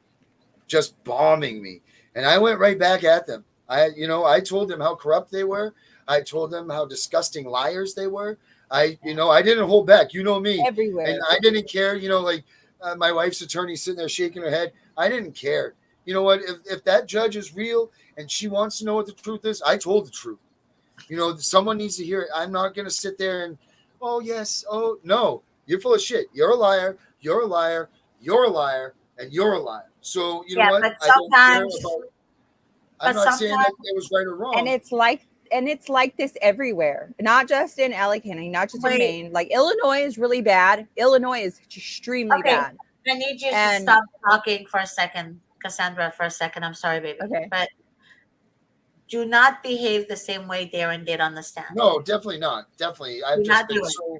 just bombing me, and I went right back at them. I told them how corrupt they were. I told them how disgusting liars they were. I didn't hold back. You know me, Everywhere. and I didn't care. My wife's attorney sitting there shaking her head. I didn't care. You know what? If that judge is real and she wants to know what the truth is, I told the truth. Someone needs to hear it. I'm not going to sit there and, oh, yes. Oh, no. You're full of shit. You're a liar. You're a liar. You're a liar. And you're a liar. So, you know Yeah, what? but I don't care sometimes, about. I'm not saying that it was right or wrong. And it's like this everywhere, not just in LA County, not just in Maine. Like Illinois is really bad. Illinois is extremely bad. I need you to stop talking for a second, Cassandra, for a second. I'm sorry, baby. Okay. But do not behave the same way Darren did on the stand. No, definitely not. Definitely. I've just been so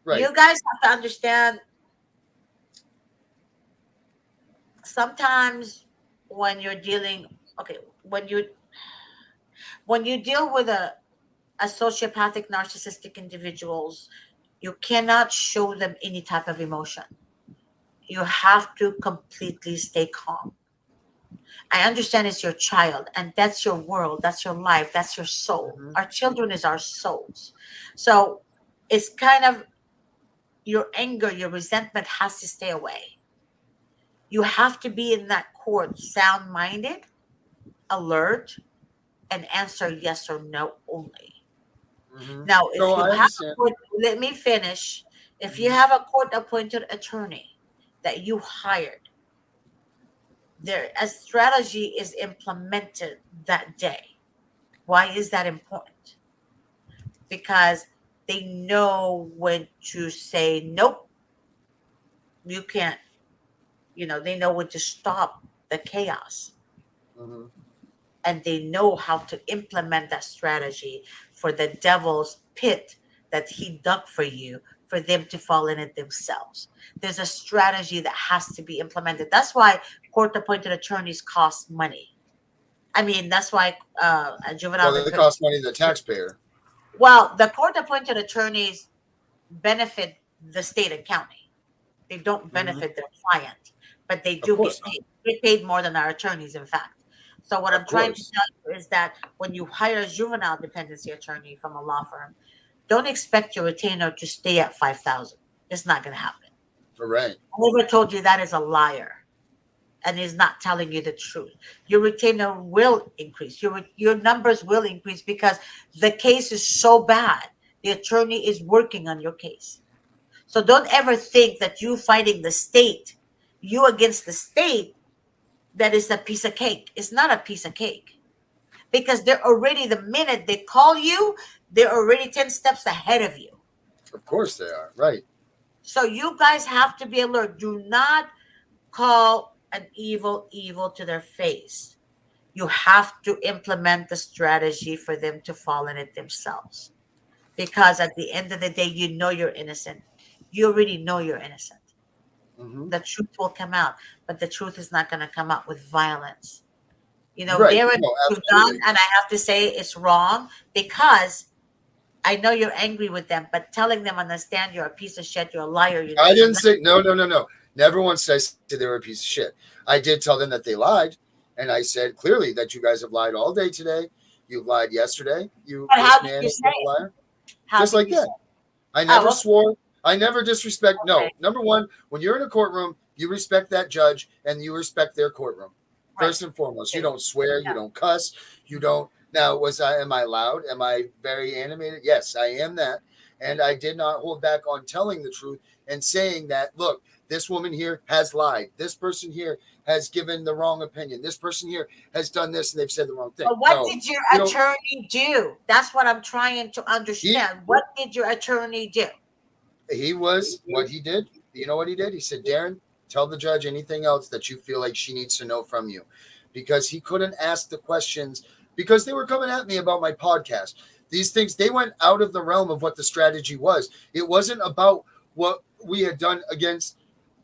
right. You guys have to understand, sometimes when you're dealing, when you deal with a sociopathic narcissistic individuals, you cannot show them any type of emotion. You have to completely stay calm. I understand it's your child and that's your world, that's your life, that's your soul. Our children is our souls. So it's kind of your anger, your resentment has to stay away. You have to be in that court sound minded, alert, and answer yes or no only. Now, if you have a court, let me finish. If you have a court appointed attorney that you hired, a strategy is implemented that day. Why is that important? Because they know when to say nope, you can't. They know when to stop the chaos, and they know how to implement that strategy for the devil's pit that he dug for you, for them to fall in it themselves. There's a strategy that has to be implemented. That's why court-appointed attorneys cost money. I mean, that's why a juvenile. Well, they cost money to the taxpayer. Well, the court-appointed attorneys benefit the state and county. They don't benefit their client, but they do get paid. They get paid more than our attorneys, in fact. So what I'm trying to tell you is that when you hire a juvenile dependency attorney from a law firm, don't expect your retainer to stay at $5,000. It's not going to happen. Right. Whoever told you that is a liar, and is not telling you the truth. Your retainer will increase. Your numbers will increase because the case is so bad. The attorney is working on your case. So don't ever think that you fighting the state, you against the state, that is a piece of cake. It's not a piece of cake, because they're already, the minute they call you, they're already 10 steps ahead of you. Of course they are. Right. So you guys have to be alert. Do not call an evil to their face. You have to implement the strategy for them to fall in it themselves. Because at the end of the day, you know you're innocent. You already know you're innocent. The truth will come out, but the truth is not going to come out with violence. Right. Darren, you've done, and I have to say it's wrong, because I know you're angry with them, but telling them on the stand you're a piece of shit, you're a liar. I didn't say no. Never once did I say they were a piece of shit. I did tell them that they lied, and I said clearly that you guys have lied all day today. You lied yesterday. This man is a liar. Just like that. I never swore. I never disrespect. No. Number one, when you're in a courtroom, you respect that judge and you respect their courtroom. First and foremost, you don't swear, you don't cuss, you don't. Now, am I loud? Am I very animated? Yes, I am that. And I did not hold back on telling the truth and saying that, look, this woman here has lied. This person here has given the wrong opinion. This person here has done this and they've said the wrong thing. But what did your attorney do? That's what I'm trying to understand. What did your attorney do? What he did. You know what he did? He said, Darren, tell the judge anything else that you feel like she needs to know from you, because he couldn't ask the questions because they were coming at me about my podcast. These things, they went out of the realm of what the strategy was. It wasn't about what we had done against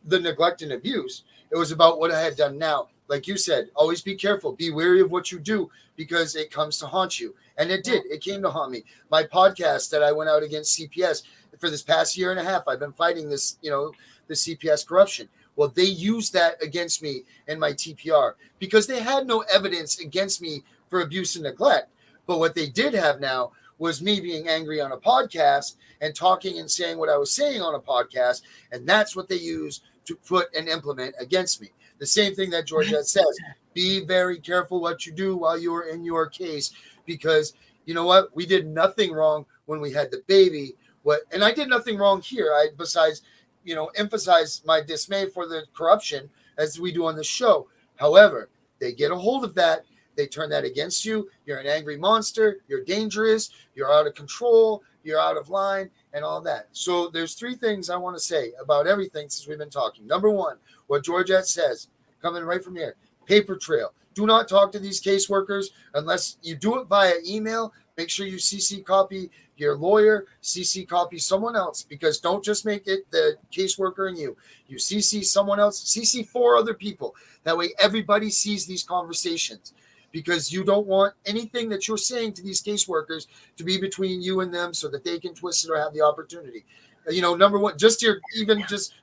the neglect and abuse. It was about what I had done now. Like you said, always be careful, be wary of what you do, because it comes to haunt you. And it did. It came to haunt me. My podcast that I went out against CPS for this past year and a half, I've been fighting this, the CPS corruption. Well, they used that against me in my TPR because they had no evidence against me for abuse and neglect. But what they did have now was me being angry on a podcast and talking and saying what I was saying on a podcast. And that's what they use to put and implement against me. The same thing that Georgette says, be very careful what you do while you're in your case, because you know what? We did nothing wrong when we had the baby. And I did nothing wrong here. Besides, emphasize my dismay for the corruption as we do on the show. However, they get a hold of that. They turn that against you. You're an angry monster. You're dangerous. You're out of control. You're out of line and all that. So there's 3 things I want to say about everything since we've been talking. Number 1, what Georgette says, coming right from here, paper trail. Do not talk to these caseworkers unless you do it via email. Make sure you CC copy your lawyer, CC copy someone else, because don't just make it the caseworker and you. You CC someone else, CC 4 other people. That way everybody sees these conversations, because you don't want anything that you're saying to these caseworkers to be between you and them so that they can twist it or have the opportunity. Number 1, just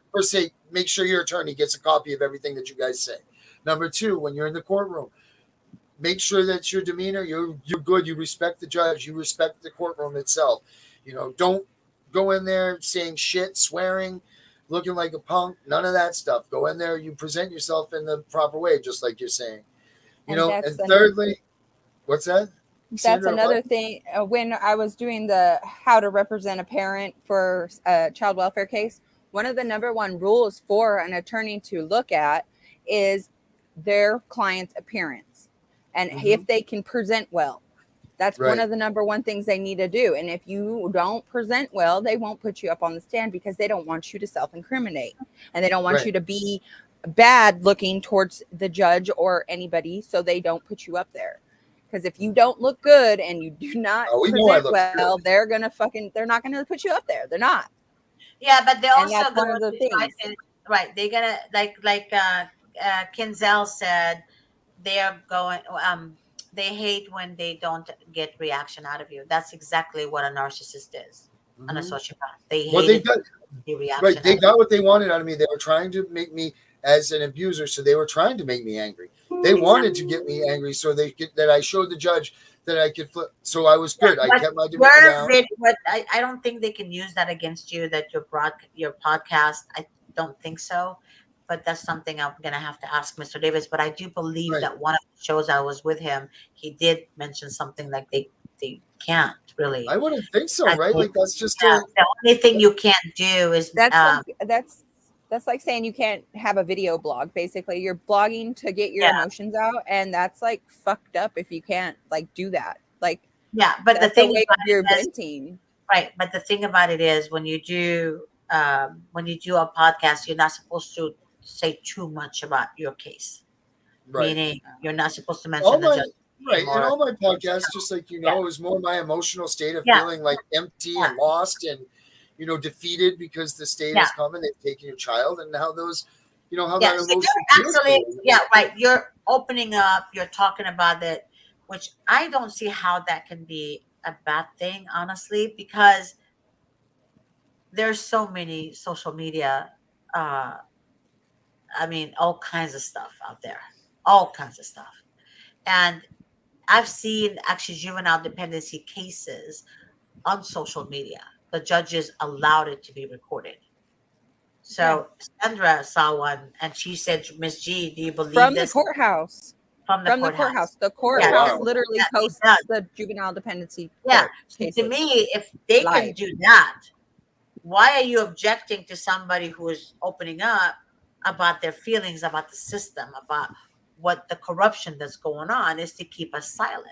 for sake, make sure your attorney gets a copy of everything that you guys say. Number 2, when you're in the courtroom, make sure that your demeanor, you're good. You respect the judge. You respect the courtroom itself. Don't go in there saying shit, swearing, looking like a punk. None of that stuff. Go in there. You present yourself in the proper way, just like you're saying. And thirdly, what's that? That's another thing. When I was doing the how to represent a parent for a child welfare case, one of the number 1 rules for an attorney to look at is their client's appearance and if they can present well. That's one of the number 1 things they need to do. And if you don't present well, they won't put you up on the stand because they don't want you to self-incriminate and they don't want you to be bad looking towards the judge or anybody, so they don't put you up there. Because if you don't look good and you do not present well, they're not gonna put you up there. They're not. Yeah, but they also that's one of the things. Right. They're gonna like Kinzel said, they're going they hate when they don't get reaction out of you. That's exactly what a narcissist is. An sociopath. They hate the reaction. Right. They got what they wanted out of me. They were trying to make me as an abuser, so they were trying to make me angry. They wanted to get me angry so that I showed the judge that I could flip. So I was good. I kept my demeanor down. But I don't think they can use that against you, that your podcast. I don't think so. But that's something I'm going to have to ask Mr. Davis. But I do believe that one of the shows I was with him, he did mention something like they can't really. I wouldn't think so, right? Like that's just the only thing you can't do is that's like saying you can't have a video blog. Basically, you're blogging to get your emotions out, and that's like fucked up if you can't like do that. Like but the thing about you're venting, right? But the thing about it is when you do a podcast, you're not supposed to say too much about your case. Meaning you're not supposed to mention the judge. Right. And all my podcasts, just like is more my emotional state of feeling like empty and lost and defeated because the state has come and they've taken your child, and how those how that emotion you're opening up, you're talking about it, which I don't see how that can be a bad thing, honestly, because there's so many social media all kinds of stuff out there, and I've seen actually juvenile dependency cases on social media. The judges allowed it to be recorded. So Sandra saw one, and she said, "Miss G, do you believe from this?" the courthouse? From the courthouse. The courthouse literally posts the juvenile dependency. Yeah. So to me, if they can do that, Why are you objecting to somebody who is opening up about their feelings about the system, about what the corruption that's going on, is to keep us silent.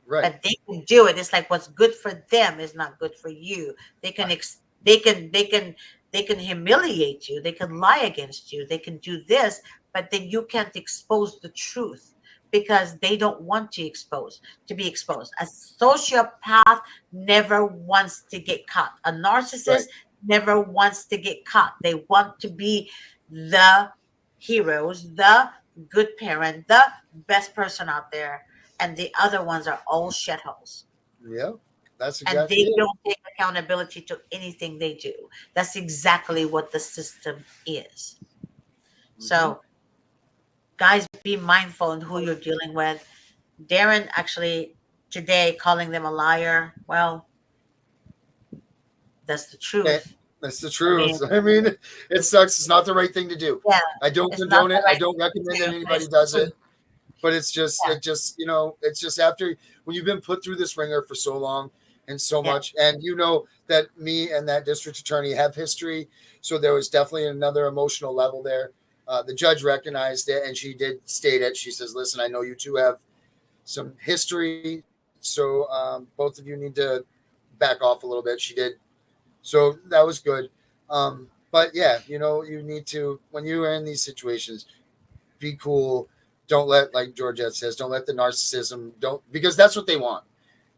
Right. But they can do it. It's like what's good for them is not good for you. They can they can humiliate you. They can lie against you. They can do this, but then you can't expose the truth because they don't want to be exposed. A sociopath never wants to get caught. A narcissist Right. never wants to get caught. They want to be the heroes, the good parent, the best person out there, and the other ones are all shitholes. Yeah, that's And exactly they it. don't take accountability to anything they do. That's exactly what the system is. So, guys, be mindful in who you're dealing with. Darren actually today calling them a liar. Well, that's the Yeah, truth. that's the I mean, truth. I mean, it sucks. It's not the right thing to do. yeah, I don't it's not condone the it. I right don't thing recommend to that do, but anybody it's does the it. truth. But it's just, Yeah, it's just after when you've been put through this ringer for so long and so yeah, much, and that me and that district attorney have history, so there was definitely another emotional level there. The judge recognized it, and she did state it. She says, "Listen, I know you two have some history, so both of you need to back off a little bit." She did, so that was good. But yeah, you need to, when you are in these situations, be cool. Don't let, like Georgette says, don't let the narcissism, don't, because that's what they want.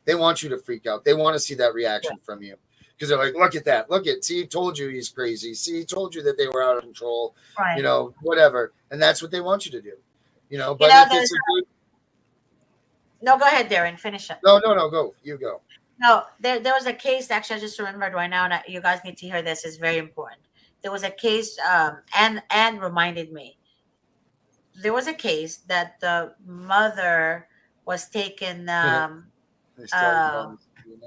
They want you to freak out. They want to see that yeah. reaction from you because they're like, look at that. See, he told you he's crazy. See, he told you that they were out of control, Right. whatever. And that's what they want you to do, You but know, if there's it's a good, no. Go ahead, Darren. Finish it. no, go, you go. No, there was a case. Actually, I just remembered right now, and you guys need to hear this. It's very important. There was a case, and reminded me. There was a case that the mother was taken. They started Uh, calling me.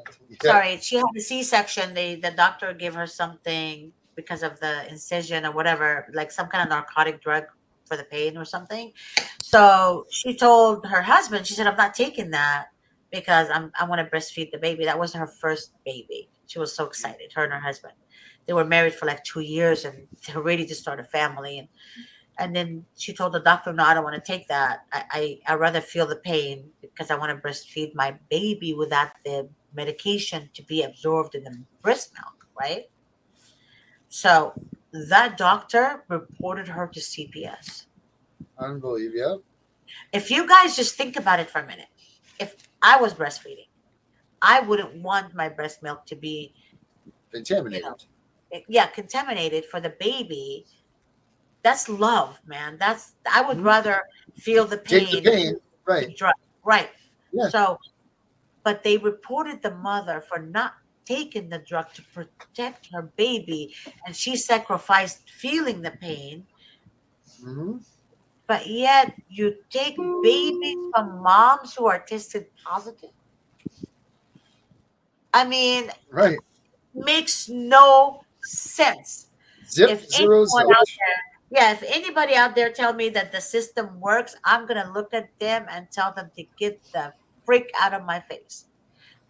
Yeah. sorry, she had a C-section. The doctor gave her something because of the incision or whatever, like some kind of narcotic drug for the pain or something. So she told her husband, she said, "I'm not taking that because I want to breastfeed the baby." That was her first baby. She was so excited. Her and her husband, they were married for like 2 years and they're ready to start a family. And then she told the doctor, "No, I don't want to take that. I rather feel the pain because I want to breastfeed my baby without the medication to be absorbed in the breast milk," right? So that doctor reported her to CPS. Unbelievable. If you guys just think about it for a minute, if I was breastfeeding, I wouldn't want my breast milk to be, Contaminated. yeah, contaminated for the baby. That's love, man. I would Mhm. rather feel the Take the pain. pain. Right. Right. Yeah. So, but they reported the mother for not taking the drug to protect her baby, and she sacrificed feeling the pain. Hmm. But yet, you take babies from moms who are tested positive. I mean, Right. makes no sense. If Zero anyone out zilch. there, yeah, if anybody out there tell me that the system works, I'm gonna look at them and tell them to get the freak out of my face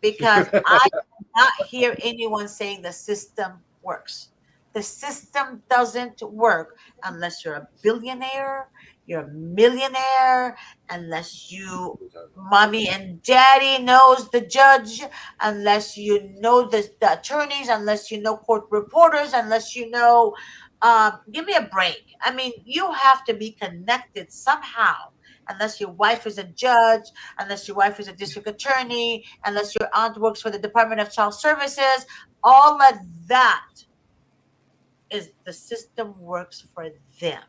because I cannot hear anyone saying the system works. The system doesn't work unless you're a billionaire, you're a millionaire, unless you mommy and daddy knows the judge, unless you know the attorneys, unless you know court reporters, unless you know give me a break. I mean, you have to be connected somehow, unless your wife is a judge, unless your wife is a district attorney, unless your aunt works for the Department of Child Services. All of that is the system works for them.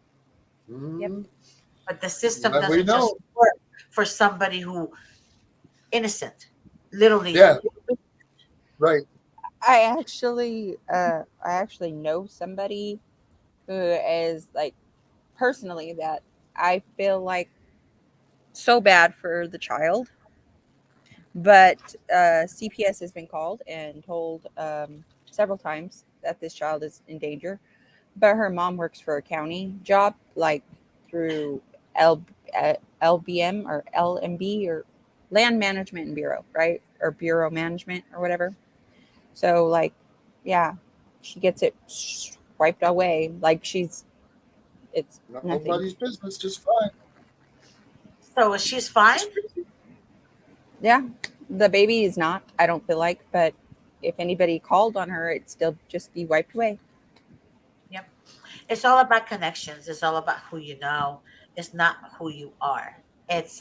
Mhm. But the system But we doesn't just know. work for somebody who innocent, literally. Yeah. Right. I actually know somebody who is like personally that I feel like so bad for the child, but CPS has been called and told several times that this child is in danger. But her mom works for a county job, like through L, LBM or LMB or Land Management and Bureau, right? Or Bureau Management or whatever. So, like, yeah. she gets it wiped away like it's Not nothing. nobody's business, just fine. So she's fine? Yeah, the baby is not, I don't feel like, but if anybody called on her, it'd still just be wiped away. Yep. It's all about connections. It's all about who you know. It's not who you are. It's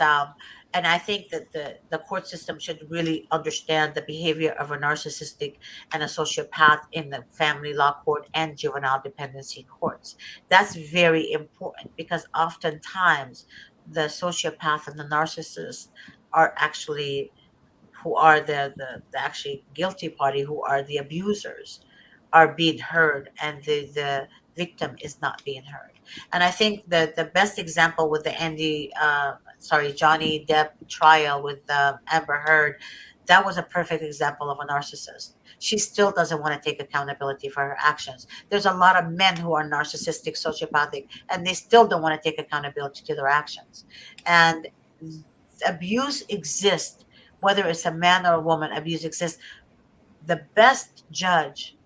and I think that the court system should really understand the behavior of a narcissistic and a sociopath in the family law court and juvenile dependency courts. That's very important because oftentimes the sociopath and the narcissist are actually who are the actually guilty party, who are the abusers, are being heard, and the victim is not being heard. And I think that the best example with the Johnny Depp trial with Amber Heard, that was a perfect example of a narcissist. She still doesn't want to take accountability for her actions. There's a lot of men who are narcissistic, sociopathic, and they still don't want to take accountability to their actions. And abuse exists, whether it's a man or a woman, abuse exists. The best judge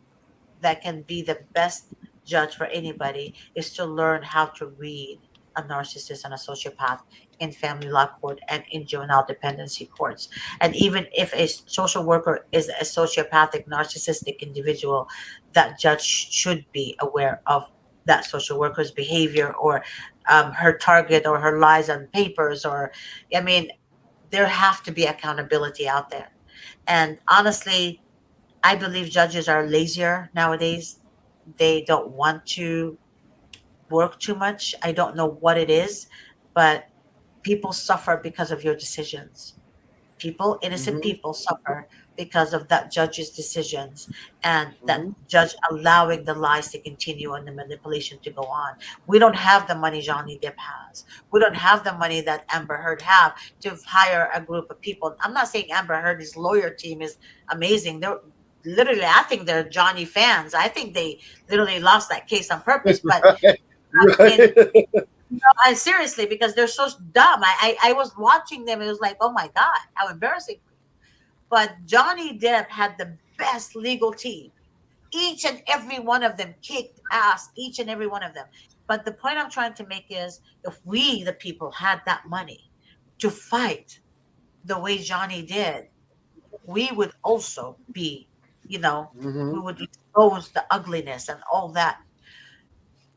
that can be the best judge for anybody is to learn how to read a narcissist and a sociopath in family law court and in juvenile dependency courts. And even if a social worker is a sociopathic, narcissistic individual, that judge should be aware of that social worker's behavior, or her target, or her lies on papers, or, I mean, there have to be accountability out there. And honestly, I believe judges are lazier nowadays. They don't want to work too much. I don't know what it is, but people suffer because of your decisions. People, innocent Mm-hmm. people, suffer because of that judge's decisions, and that Mm-hmm. judge allowing the lies to continue and the manipulation to go on. We don't have the money Johnny Depp has. We don't have the money that Amber Heard have to hire a group of people. I'm not saying Amber Heard's lawyer team is amazing. They're literally, I think they're Johnny fans. I think they literally lost that case on purpose. But in Right. no, I seriously, because they're so dumb. I was watching them. It was like, oh my God, how embarrassing. But Johnny Depp had the best legal team. Each and every one of them kicked ass, each and every one of them. But the point I'm trying to make is, if we, the people, had that money to fight the way Johnny did, we would also be, Mm-hmm. we would expose the ugliness and all that.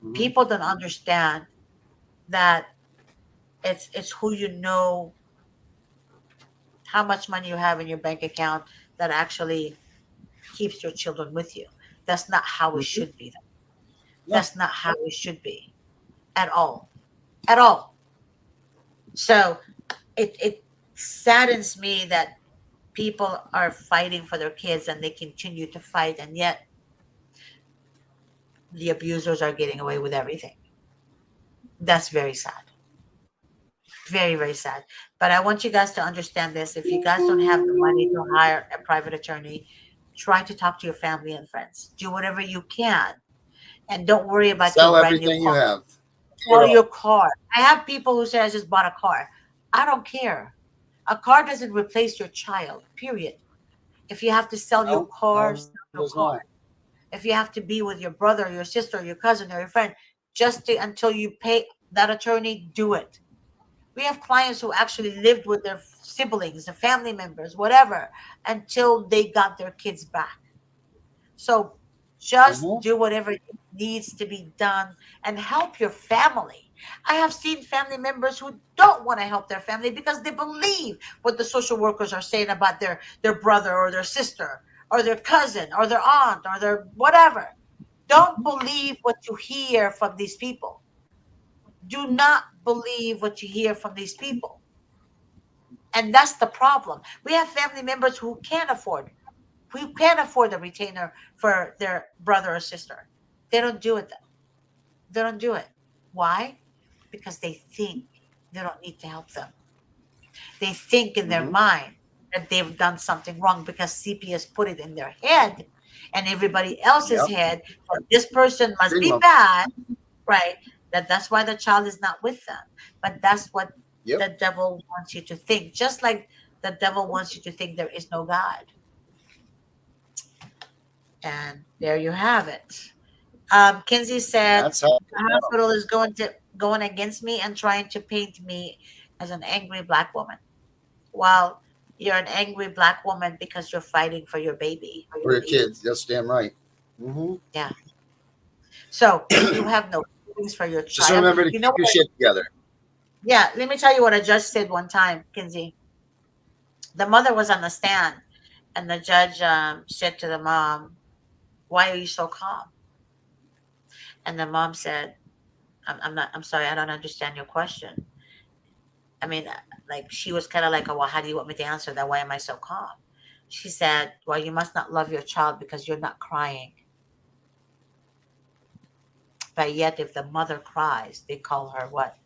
Mm-hmm. People don't understand that it's who you know, how much money you have in your bank account, that actually keeps your children with you. That's not how it Mm-hmm. should be. No. That's not how it should be at all. At all. So it saddens me that people are fighting for their kids and they continue to fight, and yet the abusers are getting away with everything. That's very sad. Very, very sad. But I want you guys to understand this. If you guys don't have the money to hire a private attorney, try to talk to your family and friends. Do whatever you can. And don't worry about your Sell brand new everything you car. have. Sell your car. I have people who say, I just bought a car. I don't care. A car doesn't replace your child, period. If you have to sell your No, car, no, sell it your does car. not. If you have to be with your brother, your sister, your cousin, or your friend, until you pay that attorney, do it. We have clients who actually lived with their siblings, their family members, whatever, until they got their kids back. So just Mm-hmm. do whatever needs to be done and help your family. I have seen family members who don't want to help their family because they believe what the social workers are saying about their brother or their sister or their cousin or their aunt or their whatever. Don't believe what you hear from these people. Do not believe what you hear from these people. And that's the problem. We have family members who can't afford a retainer for their brother or sister. They don't do it. They don't do it. Why? Because they think they don't need to help them. They think in their Mm-hmm. mind that they've done something wrong because CPS put it in their head and everybody else's Yep. head that this person must be Stigma. bad, right? That's why the child is not with them. But that's what Yep. the devil wants you to think. Just like the devil wants you to think there is no God. And there you have it. Kinsey said That's how. the hospital is going against me and trying to paint me as an angry black woman. Well, you're an angry black woman because you're fighting for your baby. For your kids. That's damn right. Yeah. So if you have no feelings for your Just child, remember to you keep know your what? shit together. Yeah, let me tell you what a judge said one time, Kinsey. The mother was on the stand, and the judge said to the mom, "Why are you so calm?" And the mom said, I'm not. I'm sorry. I don't understand your question." I mean, like she was kind of like, "Oh, well, how do you want me to answer that? Why am I so calm?" She said, "Well, you must not love your child because you're not crying. But yet, if the mother cries, they call her what?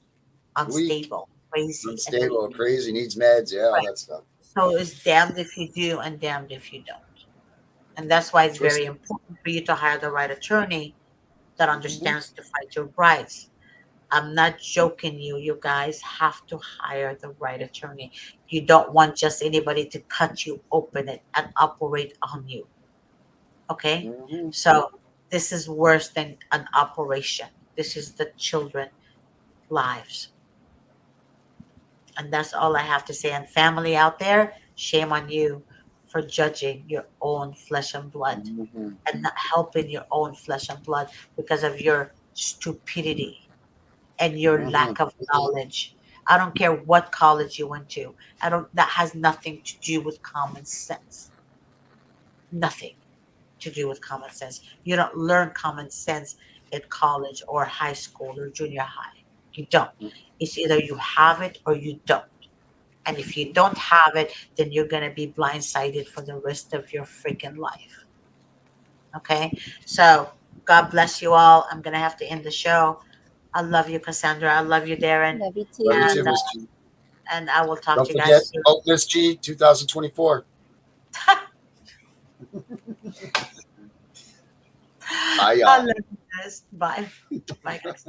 Weak, Unstable, crazy, and unstable, weak." crazy, needs meds. Yeah, all Right. that stuff. So it's damned if you do and damned if you don't. And that's why it's very Twisted. important for you to hire the right attorney that Mhm. understands to fight your rights. I'm not joking you. You guys have to hire the right attorney. You don't want just anybody to cut you open and operate on you. Okay? Mhm. So this is worse than an operation. This is the children lives. And that's all I have to say. And family out there, shame on you for judging your own flesh and blood Mhm. and not helping your own flesh and blood because of your stupidity and your Mhm. lack of knowledge. I don't care what college you went to. I don't that has nothing to do with common sense. Nothing to do with common sense. You don't learn common sense at college or high school or junior high. You don't. It's either you have it or you don't. And if you don't have it, then you're going to be blindsided for the rest of your freaking life. Okay? So, God bless you all. I'm going to have to end the show. I love you, Cassandra. I love you, Darren. Love you Love you too, And Miss G. I will talk Don't to you guys forget, soon. oh, Miss G, 2024. Bye, I y'all. love you guys. Bye. Bye, guys.